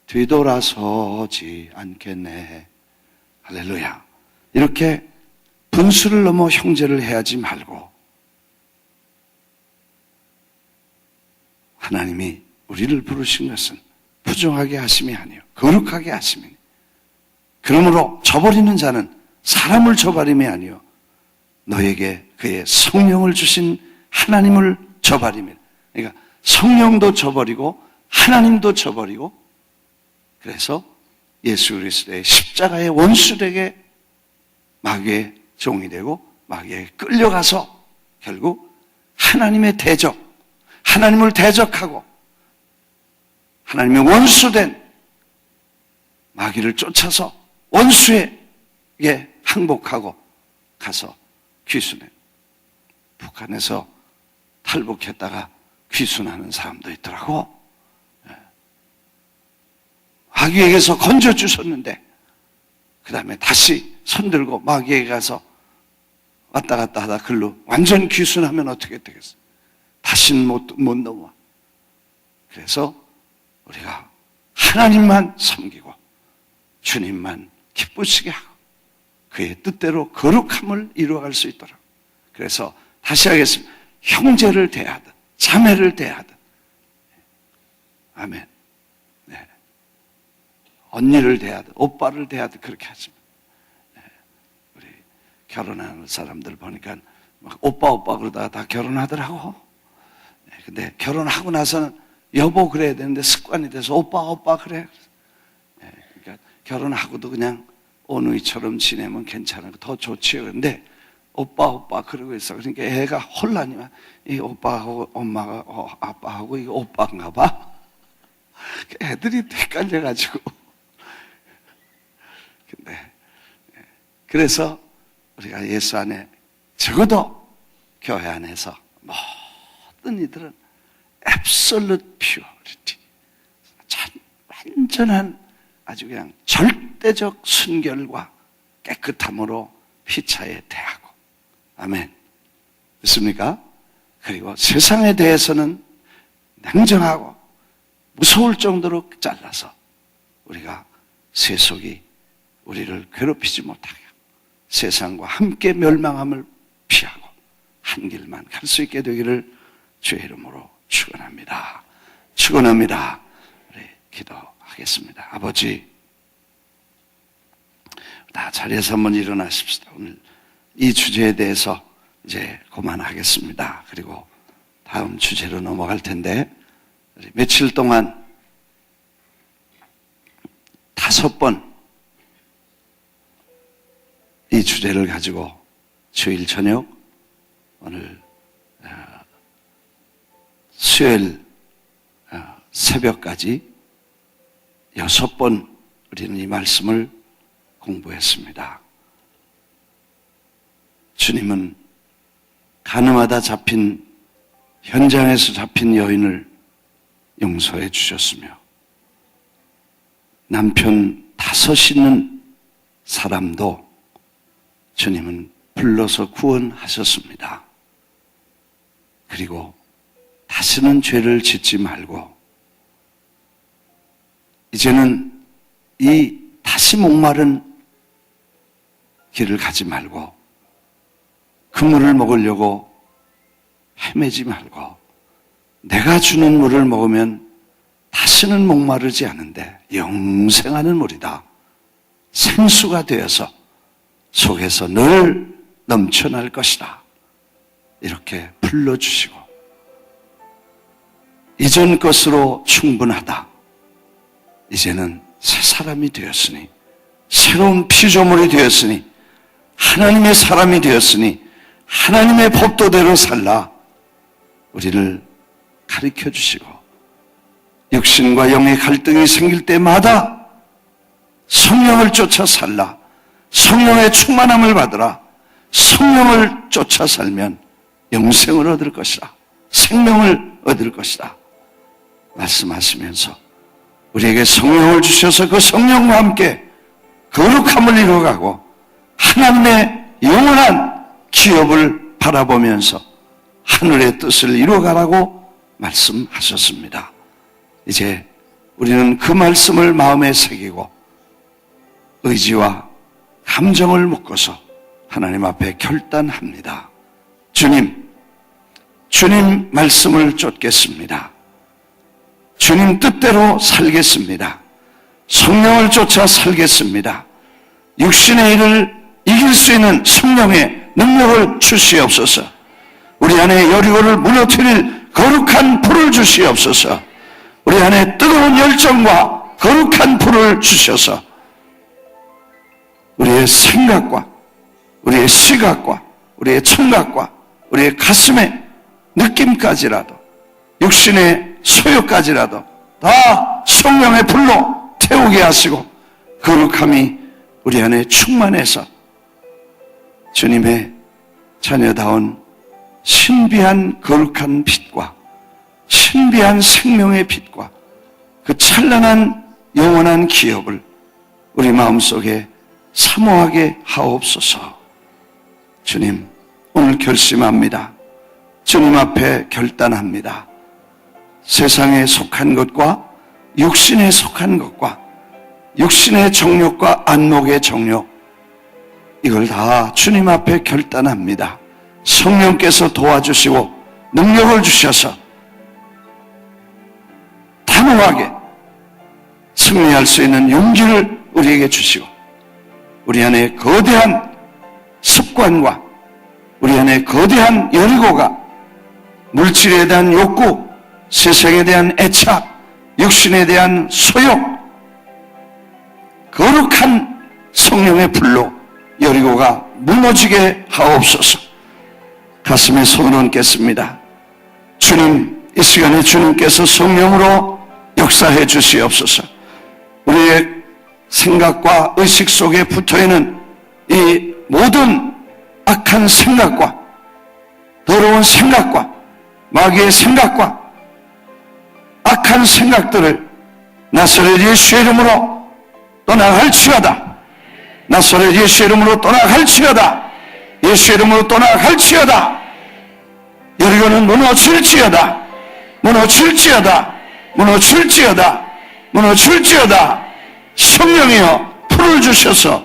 뒤돌아서지 않겠네. 할렐루야. 이렇게 분수를 넘어 형제를 해하지 말고 하나님이 우리를 부르신 것은 부정하게 하심이 아니요 거룩하게 하심이니 그러므로 저버리는 자는 사람을 저버림이 아니요 너에게 그의 성령을 주신 하나님을 저버림이라. 그러니까 성령도 저버리고 하나님도 저버리고 그래서 예수 그리스도의 십자가의 원수에게 마귀의 종이 되고 마귀에게 끌려가서 결국 하나님의 대적, 하나님을 대적하고 하나님의 원수된 마귀를 쫓아서 원수에게 항복하고 가서 귀순해. 북한에서 탈북했다가 귀순하는 사람도 있더라고. 마귀에게서 건져주셨는데 그 다음에 다시 손들고 마귀에게 가서 왔다 갔다 하다 글로 완전 귀순하면 어떻게 되겠어요? 다시는 못 넘어와. 그래서 우리가 하나님만 섬기고 주님만 기쁘시게 하고 그의 뜻대로 거룩함을 이루어갈 수 있도록. 그래서 다시 하겠습니다. 형제를 대하듯 자매를 대하듯, 아멘. 네. 언니를 대하듯 오빠를 대하듯 그렇게 하십니다. 네. 우리 결혼하는 사람들 보니까 막 오빠 그러다가 다 결혼하더라고. 네. 근데 결혼하고 나서는 여보 그래야 되는데 습관이 돼서 오빠 그래. 네. 그러니까 결혼하고도 그냥 오누이처럼 지내면 괜찮은 더 좋지요. 그런데 오빠 그러고 있어. 그러니까 애가 혼란이야. 이 오빠하고 엄마가 아빠하고 이거 오빠인가 봐. 애들이 헷갈려가지고. 근데 그래서 우리가 예수 안에 적어도 교회 안에서 모든 이들은 absolute purity, 완전한 아주 그냥 절대적 순결과 깨끗함으로 피차에 대하고, 아멘. 됐습니까? 그리고 세상에 대해서는 냉정하고 무서울 정도로 잘라서 우리가 세속이 우리를 괴롭히지 못하게 세상과 함께 멸망함을 피하고 한 길만 갈 수 있게 되기를 주의 이름으로 축원합니다. 축원합니다. 우리 기도하겠습니다. 아버지, 다 자리에서 한번 일어나십시다. 오늘 이 주제에 대해서 이제 그만하겠습니다. 그리고 다음 주제로 넘어갈 텐데, 며칠 동안 5번 이 주제를 가지고 주일 저녁, 오늘 수요일 새벽까지 6번 우리는 이 말씀을 공부했습니다. 주님은 가늠하다 잡힌, 현장에서 잡힌 여인을 용서해 주셨으며 남편 5 있는 사람도 주님은 불러서 구원하셨습니다. 그리고 다시는 죄를 짓지 말고 이제는 이 다시 목마른 길을 가지 말고 그 물을 먹으려고 헤매지 말고 내가 주는 물을 먹으면 다시는 목마르지 않은데 영생하는 물이다. 생수가 되어서 속에서 늘 넘쳐날 것이다. 이렇게 불러주시고 이전 것으로 충분하다. 이제는 새 사람이 되었으니 새로운 피조물이 되었으니 하나님의 사람이 되었으니 하나님의 법도대로 살라 우리를 가르쳐 주시고 육신과 영의 갈등이 생길 때마다 성령을 쫓아 살라. 성령의 충만함을 받으라. 성령을 쫓아 살면 영생을 얻을 것이다. 생명을 얻을 것이다. 말씀하시면서 우리에게 성령을 주셔서 그 성령과 함께 거룩함을 이루어가고 하나님의 영원한 기업을 바라보면서 하늘의 뜻을 이루어가라고 말씀하셨습니다. 이제 우리는 그 말씀을 마음에 새기고 의지와 감정을 묶어서 하나님 앞에 결단합니다. 주님 말씀을 쫓겠습니다. 주님 뜻대로 살겠습니다. 성령을 쫓아 살겠습니다. 육신의 일을 이길 수 있는 성령의 능력을 주시옵소서. 우리 안에 여리고를 무너뜨릴 거룩한 불을 주시옵소서. 우리 안에 뜨거운 열정과 거룩한 불을 주셔서 우리의 생각과 우리의 시각과 우리의 청각과 우리의 가슴의 느낌까지라도 육신의 소욕까지라도 다 성령의 불로 태우게 하시고 거룩함이 우리 안에 충만해서 주님의 자녀다운 신비한 거룩한 빛과 신비한 생명의 빛과 그 찬란한 영원한 기업을 우리 마음속에 사모하게 하옵소서. 주님, 오늘 결심합니다. 주님 앞에 결단합니다. 세상에 속한 것과 육신에 속한 것과 육신의 정욕과 안목의 정욕, 이걸 다 주님 앞에 결단합니다. 성령께서 도와주시고 능력을 주셔서 단호하게 승리할 수 있는 용기를 우리에게 주시고 우리 안에 거대한 습관과 우리 안에 거대한 여리고가 물질에 대한 욕구, 세상에 대한 애착, 육신에 대한 소욕, 거룩한 성령의 불로 여리고가 무너지게 하옵소서. 가슴에 손을 얹겠습니다. 주님, 이 시간에 주님께서 성령으로 역사해 주시옵소서. 우리의 생각과 의식 속에 붙어있는 이 모든 악한 생각과 더러운 생각과 마귀의 생각과 악한 생각들을 나사렛 예수의 이름으로 떠나갈지어다. 나사렛 예수의 이름으로 떠나갈지어다. 예수의 이름으로 떠나갈지어다. 여리고는 무너질지어다. 무너질지어다. 무너질지어다. 무너질지어다. 성령이여 풀을 주셔서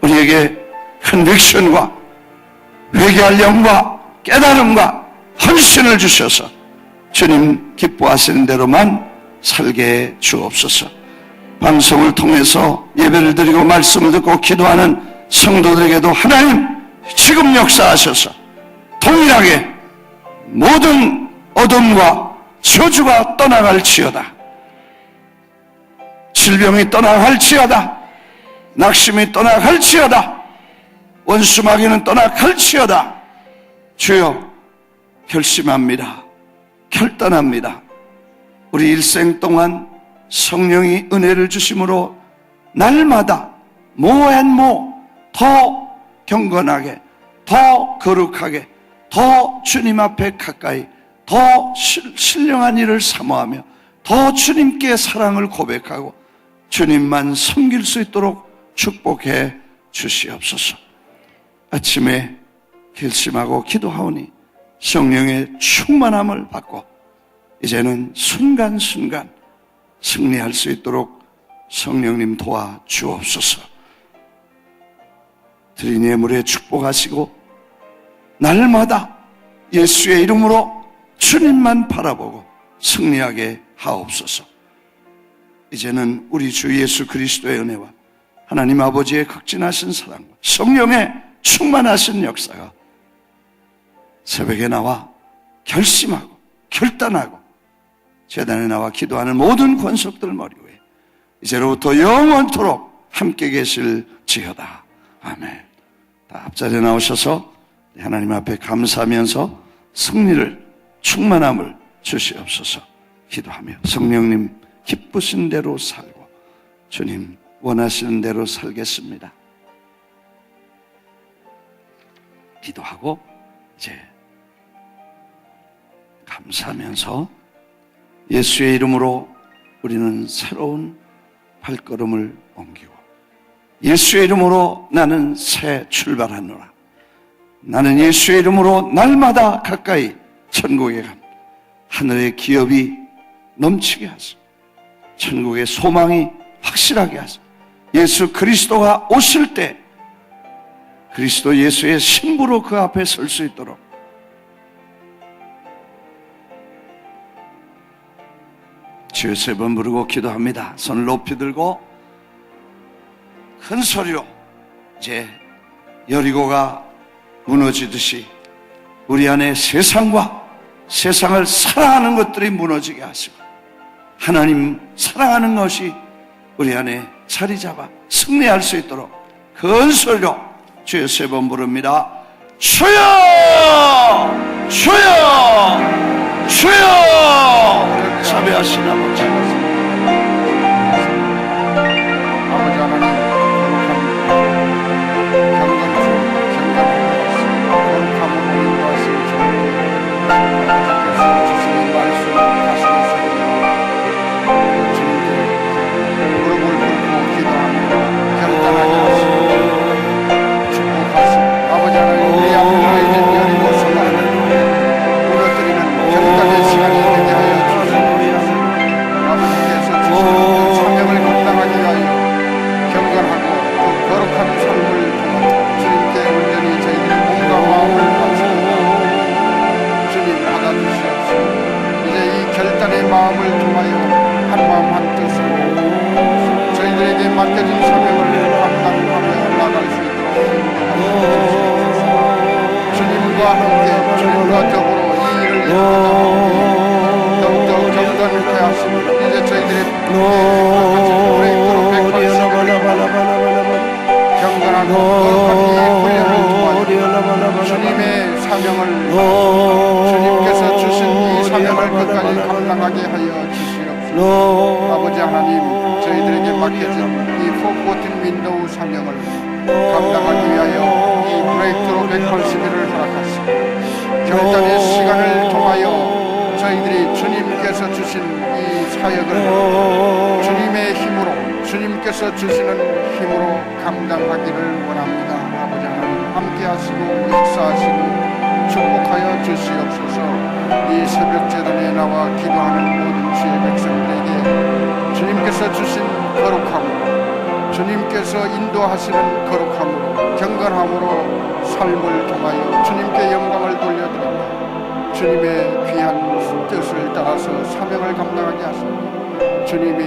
우리에게 컨빅션과 회개할 영과 깨달음과 헌신을 주셔서 주님 기뻐하시는 대로만 살게 해 주옵소서. 방송을 통해서 예배를 드리고 말씀을 듣고 기도하는 성도들에게도 하나님 지금 역사하셔서 동일하게 모든 어둠과 저주가 떠나갈지어다. 질병이 떠나갈지어다. 낙심이 떠나갈지어다. 원수마귀는 떠나갈지어다. 주여, 결심합니다. 결단합니다. 우리 일생 동안 성령이 은혜를 주심으로 날마다 더 경건하게, 더 거룩하게, 더 주님 앞에 가까이, 더 신령한 일을 사모하며 더 주님께 사랑을 고백하고 주님만 섬길 수 있도록 축복해 주시옵소서. 아침에 결심하고 기도하오니 성령의 충만함을 받고 이제는 순간순간 승리할 수 있도록 성령님 도와 주옵소서. 드린 예물에 축복하시고 날마다 예수의 이름으로 주님만 바라보고 승리하게 하옵소서. 이제는 우리 주 예수 그리스도의 은혜와 하나님 아버지의 극진하신 사랑과 성령의 충만하신 역사가 새벽에 나와 결심하고 결단하고 제단에 나와 기도하는 모든 권속들 머리 위에 이제로부터 영원토록 함께 계실지어다. 아멘. 다 앞자리에 나오셔서 하나님 앞에 감사하면서 승리를 충만함을 주시옵소서. 기도하며 성령님 기쁘신 대로 살고 주님 원하시는 대로 살겠습니다. 기도하고 이제 감사하면서 예수의 이름으로 우리는 새로운 발걸음을 옮기고 예수의 이름으로 나는 새 출발하노라. 나는 예수의 이름으로 날마다 가까이 천국에 갑니다. 하늘의 기업이 넘치게 하소서. 천국의 소망이 확실하게 하소서. 예수 그리스도가 오실 때 그리스도 예수의 신부로 그 앞에 설 수 있도록 주여 3번 부르고 기도합니다. 손을 높이 들고 큰 소리로 이제 여리고가 무너지듯이 우리 안에 세상과 세상을 사랑하는 것들이 무너지게 하시고 하나님 사랑하는 것이 우리 안에 자리 잡아 승리할 수 있도록 큰 소리로 주여 3번 부릅니다. 주여 주여 주여 자비하신 아버지 아버지 하나님 거룩함으로 인도하시는 주님께서 주신 이 말씀을 가슴에 새기며 주님께 무릎을 꿇고 기도합니다. 결단하게 하시고 축복하시고 아버지 하나님 우리 앞에 놓여진 여리고 성문을 무너뜨리는 결단의 시간이 되게 하여 주시옵소서. 아버지께서 주신 사명을 감당하기 위하여 경건하고 그 거룩한 삶을 통해 주님께 온전히 저희들의 몸과 마음을 바치고 주님 받아주시옵소서. 이제 이 결단의 마음을 통하여 한 마음 한 뜻으로 저희들에게 맡겨진 사명을 감당하며 나아갈 수 있도록 인도하시옵소서. 주님과 함께 주님과 더불어 이 일을 이루고자 더욱더 경건케 하시고 이제 저희들의 브레이크로 경건하고 거룩한 이 훈련을 통하여 주님의 사명을 주님께서 주신 이 사명을 끝까지 감당하게 하여 주시옵소서. 아버지 하나님 저희들에게 맡겨진 이 414 윈도우 사명을 감당하기 위하여 이 브레이크로 180일을 허락하시고 결단의 시간을 통하여 저희들이 주님께서 주신 이 사역을 주님의 힘으로 주님께서 주시는 힘으로 감당하기를 원합니다. 아버지 하나님 함께 하시고 역사하시고 축복하여 주시옵소서. 이 새벽 제단에 나와 기도하는 모든 주의 백성들에게 주님께서 주신 거룩함으로 주님께서 인도하시는 거룩함으로 경건함으로 삶을 통하여 주님께 영광을 돌려드립니다. 주님의 귀한 뜻을 따라서 사명을 감당하게 하십니다. 주님이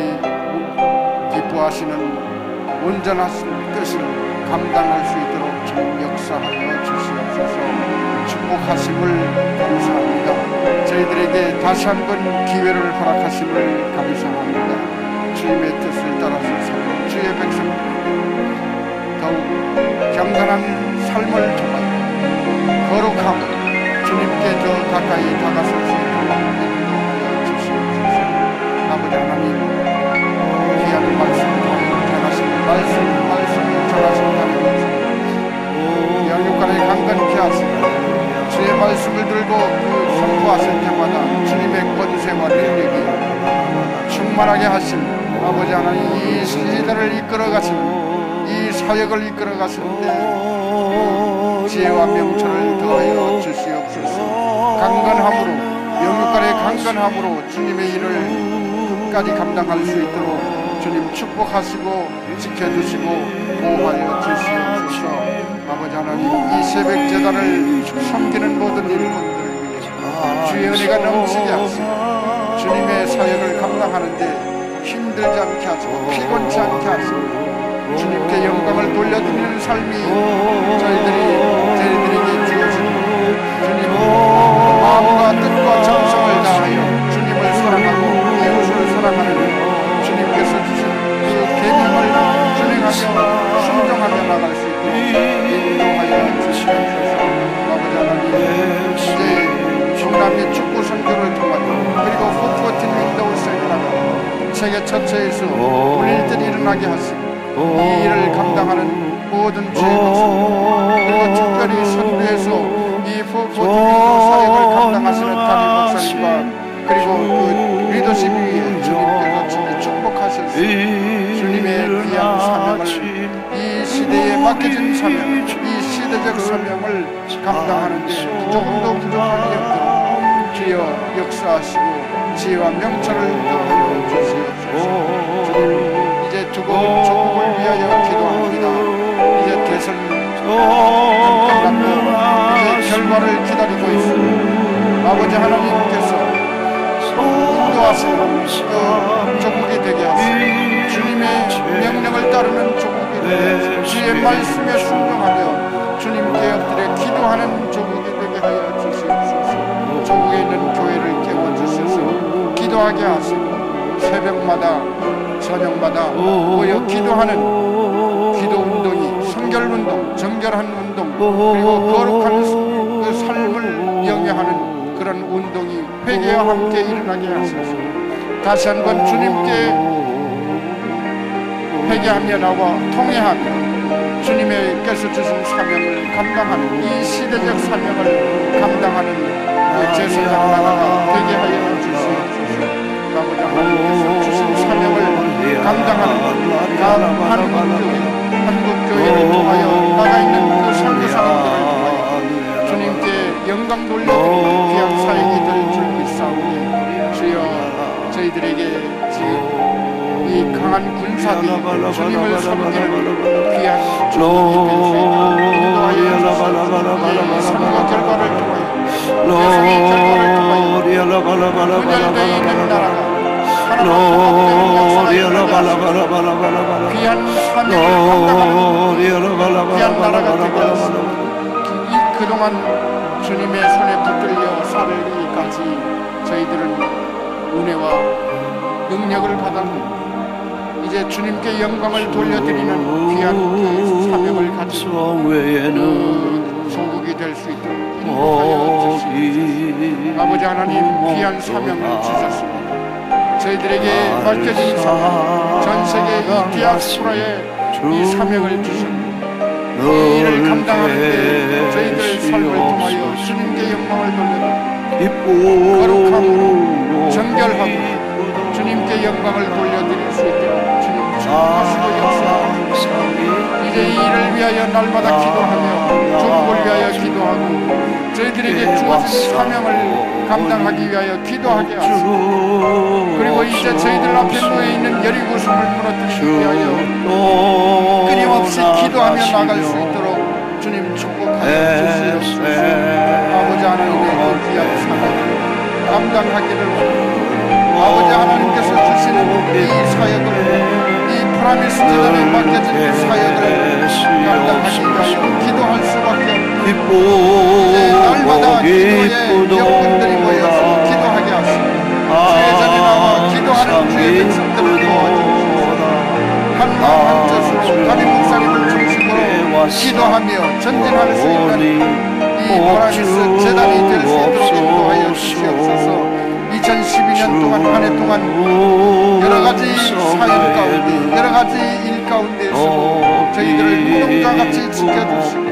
기뻐하시는 온전하신 뜻을 감당할 수 있도록 주님 역사하여 주시옵소서. 축복하심을 감사합니다. 저희들에게 다시 한번 기회를 허락하심을 감사합니다. 주님의 뜻을 따라서 사는 주의 백성들 더욱 경건한 삶을 통하여 거룩함으로 주님께 더 가까이 다가설 수 있도록 인도하여 주시옵소서. 아버지 하나님 귀한 말씀 전하시는 말씀을 전하신다는 것을 영육간에 강건케 하시고 주의 말씀을 들고 선포하실 때마다 주님의 권세와 능력이 충만하게 하신 아버지 하나님 이 시대를 이끌어 가시는 이 사역을 이끌어 가시는데 지혜와 명철을 더하여 주시옵소서. 강건함으로 영육간의 강건함으로 주님의 일을 끝까지 감당할 수 있도록 주님 축복하시고 지켜주시고 보호하여 주시옵소서. 아버지 하나님 이 새벽 제단을 섬기는 모든 일꾼들을 위해 주의 은혜가 넘치게 하시고 주님의 사역을 감당하는데 힘들지 않게 하시고 피곤치 않게 하시고 주님께 영광을 돌려드리는 삶이 저희들에게 주어지는 주님 마음과 뜻과 정성을 다하여 주님을 사랑하고 이웃을 사랑하는 주님께서 주신 그 계명을 준행하며 순종하며 나갈 수 있도록 인도하여 주시옵소서. 아버지 하나님 이제 중남미 축구 선교를 통하여 그리고 414 윈도우 세미나가 세계 전체에서 물릴들이 일어나게 하시고 이 일을 감당하는 모든 주의 백성 그리고 특별히 선교에서 이 414 사역을 감당하시는 담임 목사님과 그리고 그 리더십 위에 주님께서 친히 축복하셔서 주님의 귀한 사명을 이 시대에 맡겨진 사명 이 시대적 사명을 감당하는 데 조금도 부족함이 없도록 주여 역사하시고 지혜와 명철을 더하여 주시옵소서. 주님 이제 두고 조국을 위하여 기도합니다. 이제 대선 끝났고 이제 결과를 기다리고 있습니다. 아버지 하나님께서 인도하시는 그 조국이 되게 하시고 주님의 명령을 따르는 조국이 되게 하시고 주의 말씀에 순종하며 주님께 엎드려 기도하는 조국이 되게 하여 주시옵소서. 조국에 있는 교회를 깨워주셔서 기도하게 하시고 새벽마다 저녁마다 모여 기도하는 기도 운동이 순결운동, 정결한 운동, 그리고 거룩한 그 삶을 영위하는 그런 운동이 회개와 함께 일어나게 하소서. 다시 한번 주님께 회개하며 나와 통회하며 주님께서 주신 사명을 감당하는 이 시대적 사명을 감당하는 그 제사장 나라가 되게 하여 주시옵소서. 아버지 하나님께서 주신 사명을 감당하는 한국교회를 통하여 나가 있는 그 선교사님들을 통하여 주님께 영광 돌려드리는 귀한 사역이 될 줄 믿사오니 주여 저희들에게 이 강한 군사들이 주님을 섬기는 귀한 주님이 인도하여 주시옵소서. 선거 결과를 통하여 예수의 결과를 통하여 분열되어 있는 나라가 하나님 귀한 사명을 감당하는 귀한 나라가 되게 하시고 이 그동안 주님의 손에 붙들려 살기까지 저희들은 은혜와 능력을 받았고 이제 주님께 영광을 돌려드리는 귀한 그 사명을 가지고 그 소국이 될 수 있도록 인도하여 주시옵소서. 아버지 하나님 귀한 사명을 주셨습니다. 저희들에게 맡겨진 사명, 전 세계 이 디아스포라에 이 사명을 주셨습니다. 이 일을 감당하는데 저희들의 삶을 통하여 주님께 영광을 돌려드리고 거룩함으로 정결하고 주님께 영광을 돌려드릴 수 있도록 주님 축복하시고 역사하시고 이제 이 일을 위하여 날마다 기도하며 조국을 위하여 기도하고 저희들에게 주어진 사명을 감당하기 위하여 기도하게 하시고 그리고 이제 저희들 앞에 놓여있는 여리고 성을 무너뜨리기 위하여 끊임없이 기도하며 나갈 수 있도록 주님 축복하여 주시옵소서. 아버지 하나님의 그 귀한 사명을 감당하기를 원합니다. 아버지 하나님께서 주시는 이 사역을 이 프라미스 재단에 맡겨진 사역을 감당하기 위하여 기도할 수밖에 없고 이제 날마다 기도에 영혼들이 모여서 기도하게 하시고 주의 전에 나와 기도하는 주의 백성들을 도와주시옵소서. 한마음 한뜻으로 담임 목사님을 중심으로 기도하며 전진할 수 있는 이 프라미스 재단이 될 수 있도록 인도하여 주시옵소서. 2012년 동안 한 해 동안 여러 가지 사연 가운데 여러 가지 일 가운데에서 저희들을 눈동자같이 지켜주시고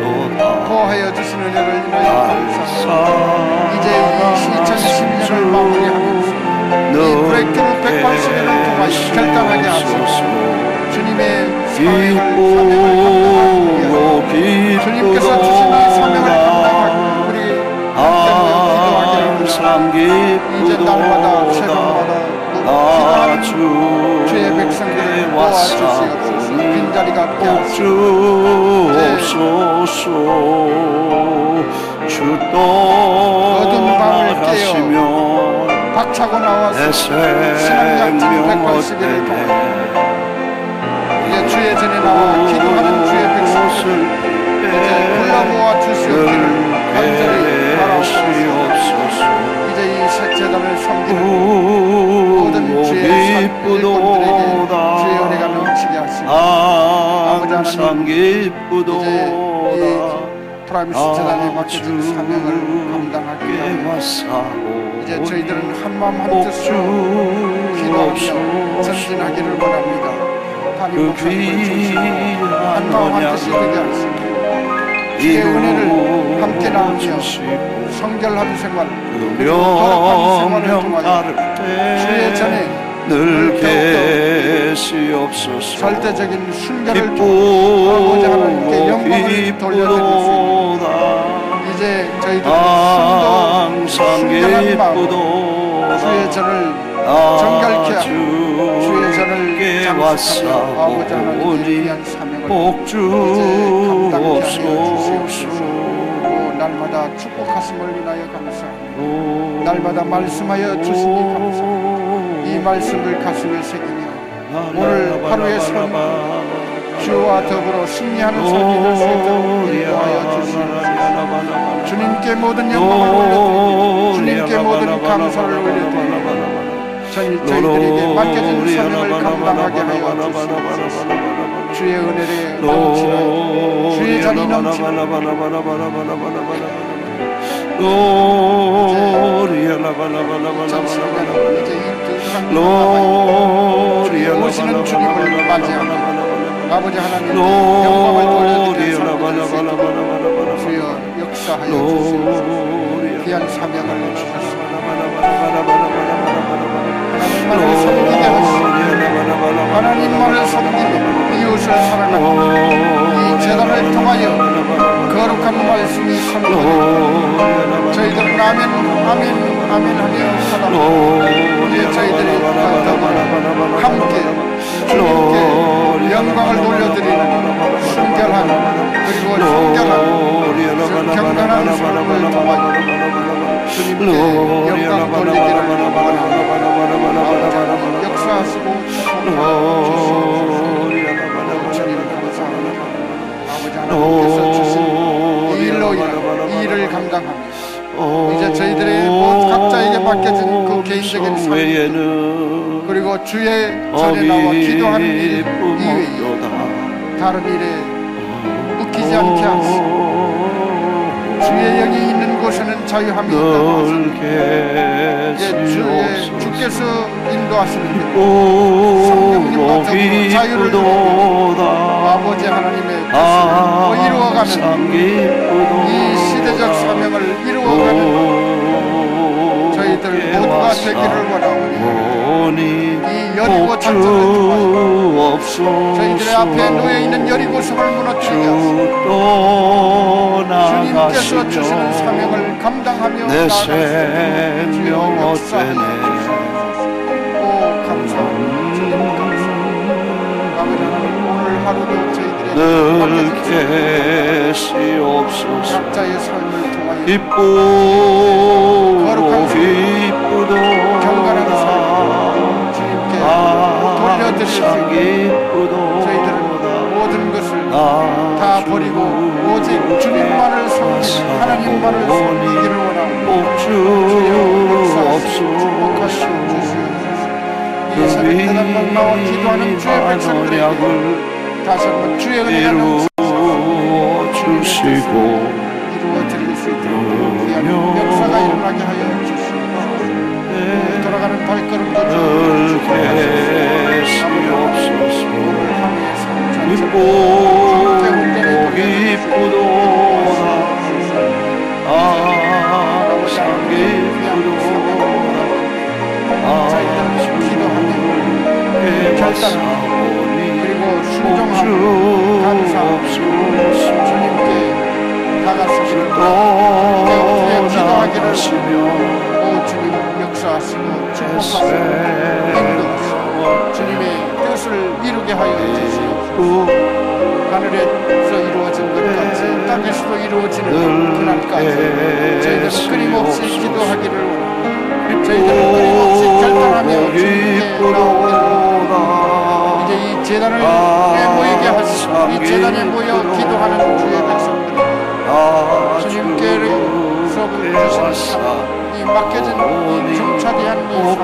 보호하여 주시는 은혜를 인하여 감사합니다. 이제 2012년을 마무리하면서 이 브레이크로 180일을 통하여 결단하게 하소서. 주님의 사명을 감당하기 위하여 주님께서 주신 이 사명을 감당하기 우리 이제 날마다 새벽마다 기도하는 주의 백성들을 도와주시옵소서. 빈자리가 없게 하시옵소서. 어두운 밤을 깨어 박차고 나와서 신앙약진 180일을 통해 이제 주의 전에 나와 기도하는 주의 백성들 이제 불러모아 주시옵기를 간절히 바라옵소서. 이제 이 새재단을 섬기는 모든 주의 일꾼들에게 주의 은혜가 넘치게 하시고 아버지 하나님 이제 이 프라미스 재단에 맡겨진 사명을 감당하기 위하여 이제 저희들은 한마음 한뜻으로 기도하며 전진하기를 원합니다. 담임 목사님을 중심으로 한마음 한뜻이 되게 하시고 주의 은혜를 함께 나누며 성결한 생활 그리고 거룩한 생활을 통하여 주의 전에 늘 계시옵소서. 절대적인 순결을 통해 아버지 하나님께 영광을 돌려드릴 수 있는 이제 저희들은 순결한 마음으로 주의 전을 정결케 하고 주의 전을 장식하며 아버지 하나님의 귀한 사명을 이제 감당케 하여 주시옵소서. 날마다 축복하심을 인하여 감사합니다. 날마다 말씀하여 주시니 감사합니다. 이 말씀을 가슴에 새기며 오늘 하루의 삶 주와 더불어 승리하는 삶이 될 수 있도록 인도하여 주시옵소서. 주님께 모든 영광을 올려드리고 주님께 모든 감사를 올려드리고 저희들에게 맡겨진 사명을 감당하게 하여 주시옵소서. 주의 은혜에 넘치나이다. 주의 잔이 넘치나이다. 오시는 주님을 맞이합니다. 아버지 하나님 영광을 돌려드려 주여 역사하여 주시옵소서. 귀한 사명을 주셨습니다. 하나님만을 섬기게 하시고 하나님만을 섬기며 이웃을 사랑하며 이 제단을 통하여 거룩한 말씀이 선포되고 저희들은 아멘 아멘 아멘 하며 하다 이제 저희들이 함께 주님께 영광을 돌려드리는 순결한 그리고 정결한 경건한 삶을 통하여 주님께 영광 돌리기를 원합니다. 역사하시고 주님 감사합니다. 아버지 하나님께서 주신 이 일로 인한 이 일을 감당하며 이제 저희들의 각자에게 맡겨진 그 개인적인 삶 그리고 주의 전에 나와 기도하는 일 이외에 다른 일에 묶이지 않게 하시고 주의 영이 있는 곳에는 자유함이 있다고 하십니다. 주의 주께서 인도하시는 대로 성령님과 더불어 자유를 누리고 아버지 하나님의 뜻을 이루어가는 이 시대적 사명을 이루어가는 저희들 모두가 되기를 원하오니 이 여리고 작전을 통하여 저희들의 앞에 놓여있는 여리고성을 무너뜨리게 하시고 주님께서 주시는 사명을 감당하며 내 생명 어때네 오 감사합니다. 아버지 하나님 오늘 하루도 저희들의 늘 계시옵소서 각자의 삶을 통하여 기쁘도다 경건한 삶 주님께 돌려드릴 수 있고 저희들은 모든 것을 다 버리고 오직 주님만을 섬기는 하나님만을 섬기기를 원하고 주여 축복하시오 주시옵소서. 이 새벽때는 나와 기도하는 주의 백성들에게 다시 한번 주의 은혜가 넘치시고 이루어드릴 수 있도록 귀한 역사가 일어나게 하여 주시옵소서. 돌아가는 발걸음도 주시옵소서 오늘 하루의 삶 기쁘도다 항상 기쁘도다 기도하며 결단하고 그리고 순종하고 감사하고 주님께 다가서기를 기도하기를 오 주님 역사하시고 축복하시고 인도하시고 주님의 뜻을 이루게 하여 주시옵소서. 하늘에서 이루어진 것 같이 땅에서도 이루어지는 그날까지 저희들은 끊임없이 기도하기를 원합니다. 저희들은 끊임없이 결단하며 주님께 나오기를 이제 이 재단을 모이게 하시고 이 재단에 모여 기도하는 주의 백성들 주님께서 주신 이 맡겨진 이 중차대한 이 삶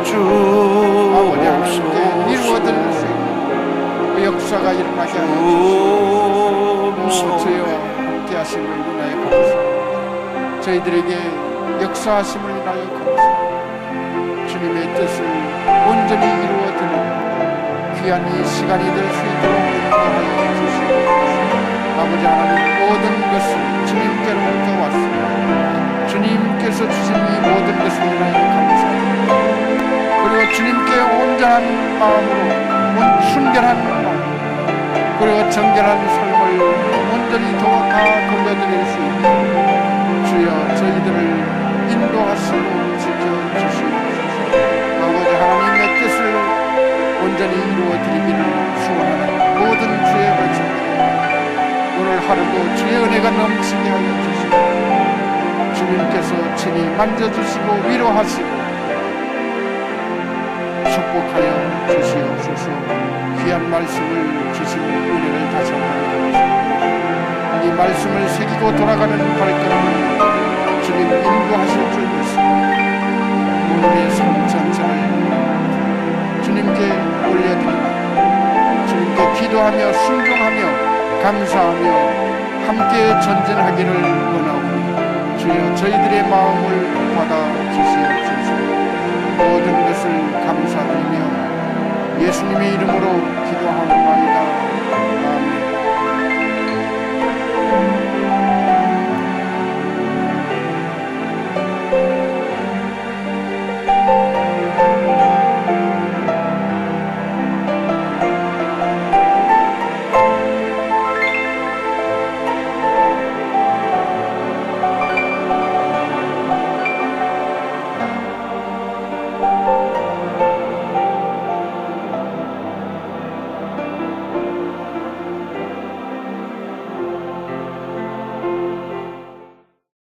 아버지 하나님께 이루어드릴 수 있는 그 역사가 일어나게 하여 주시옵소서. 주여 함께 하심을 인하여 감사합니다. 저희들에게 역사하심을 인하여 감사합니다. 주님의 뜻을 온전히 이루어드리는 귀한 이 시간이 될 수 있도록 인도하여 주시옵소서. 아버지 하나님 모든 것을 주님께로부터 왔습니다. 주님께서 주신 이 모든 것을 인하여 감사합니다. 그리고 주님께 온전한 마음으로 순결한 마음 그리고 정결한 삶을 온전히 다 돌려드릴 수 있도록 주여 저희들을 인도하시고 지켜주시옵소서. 아버지 하나님의 뜻을 온전히 이루어드리기를 소원하는 모든 주의 백성들 오늘 하루도 주의 은혜가 넘치게 하여 주시고 주님께서 친히 만져주시고 위로하시고 축복하여 주시옵소서. 귀한 말씀을 주신 은혜를 다시 한번 감사합니다. 이 말씀을 새기고 돌아가는 발걸음을 주님 인도하실 줄 믿습니다. 오늘의 삶 전체를 주님께 올려드리고 주님께 기도하며 순종하며 감사하며 함께 전진하기를 원하오니 주여 저희들의 마음을 받아 주시옵소서. 모든 것을 감사드리며 예수님의 이름으로 기도하옵나이다. 아멘.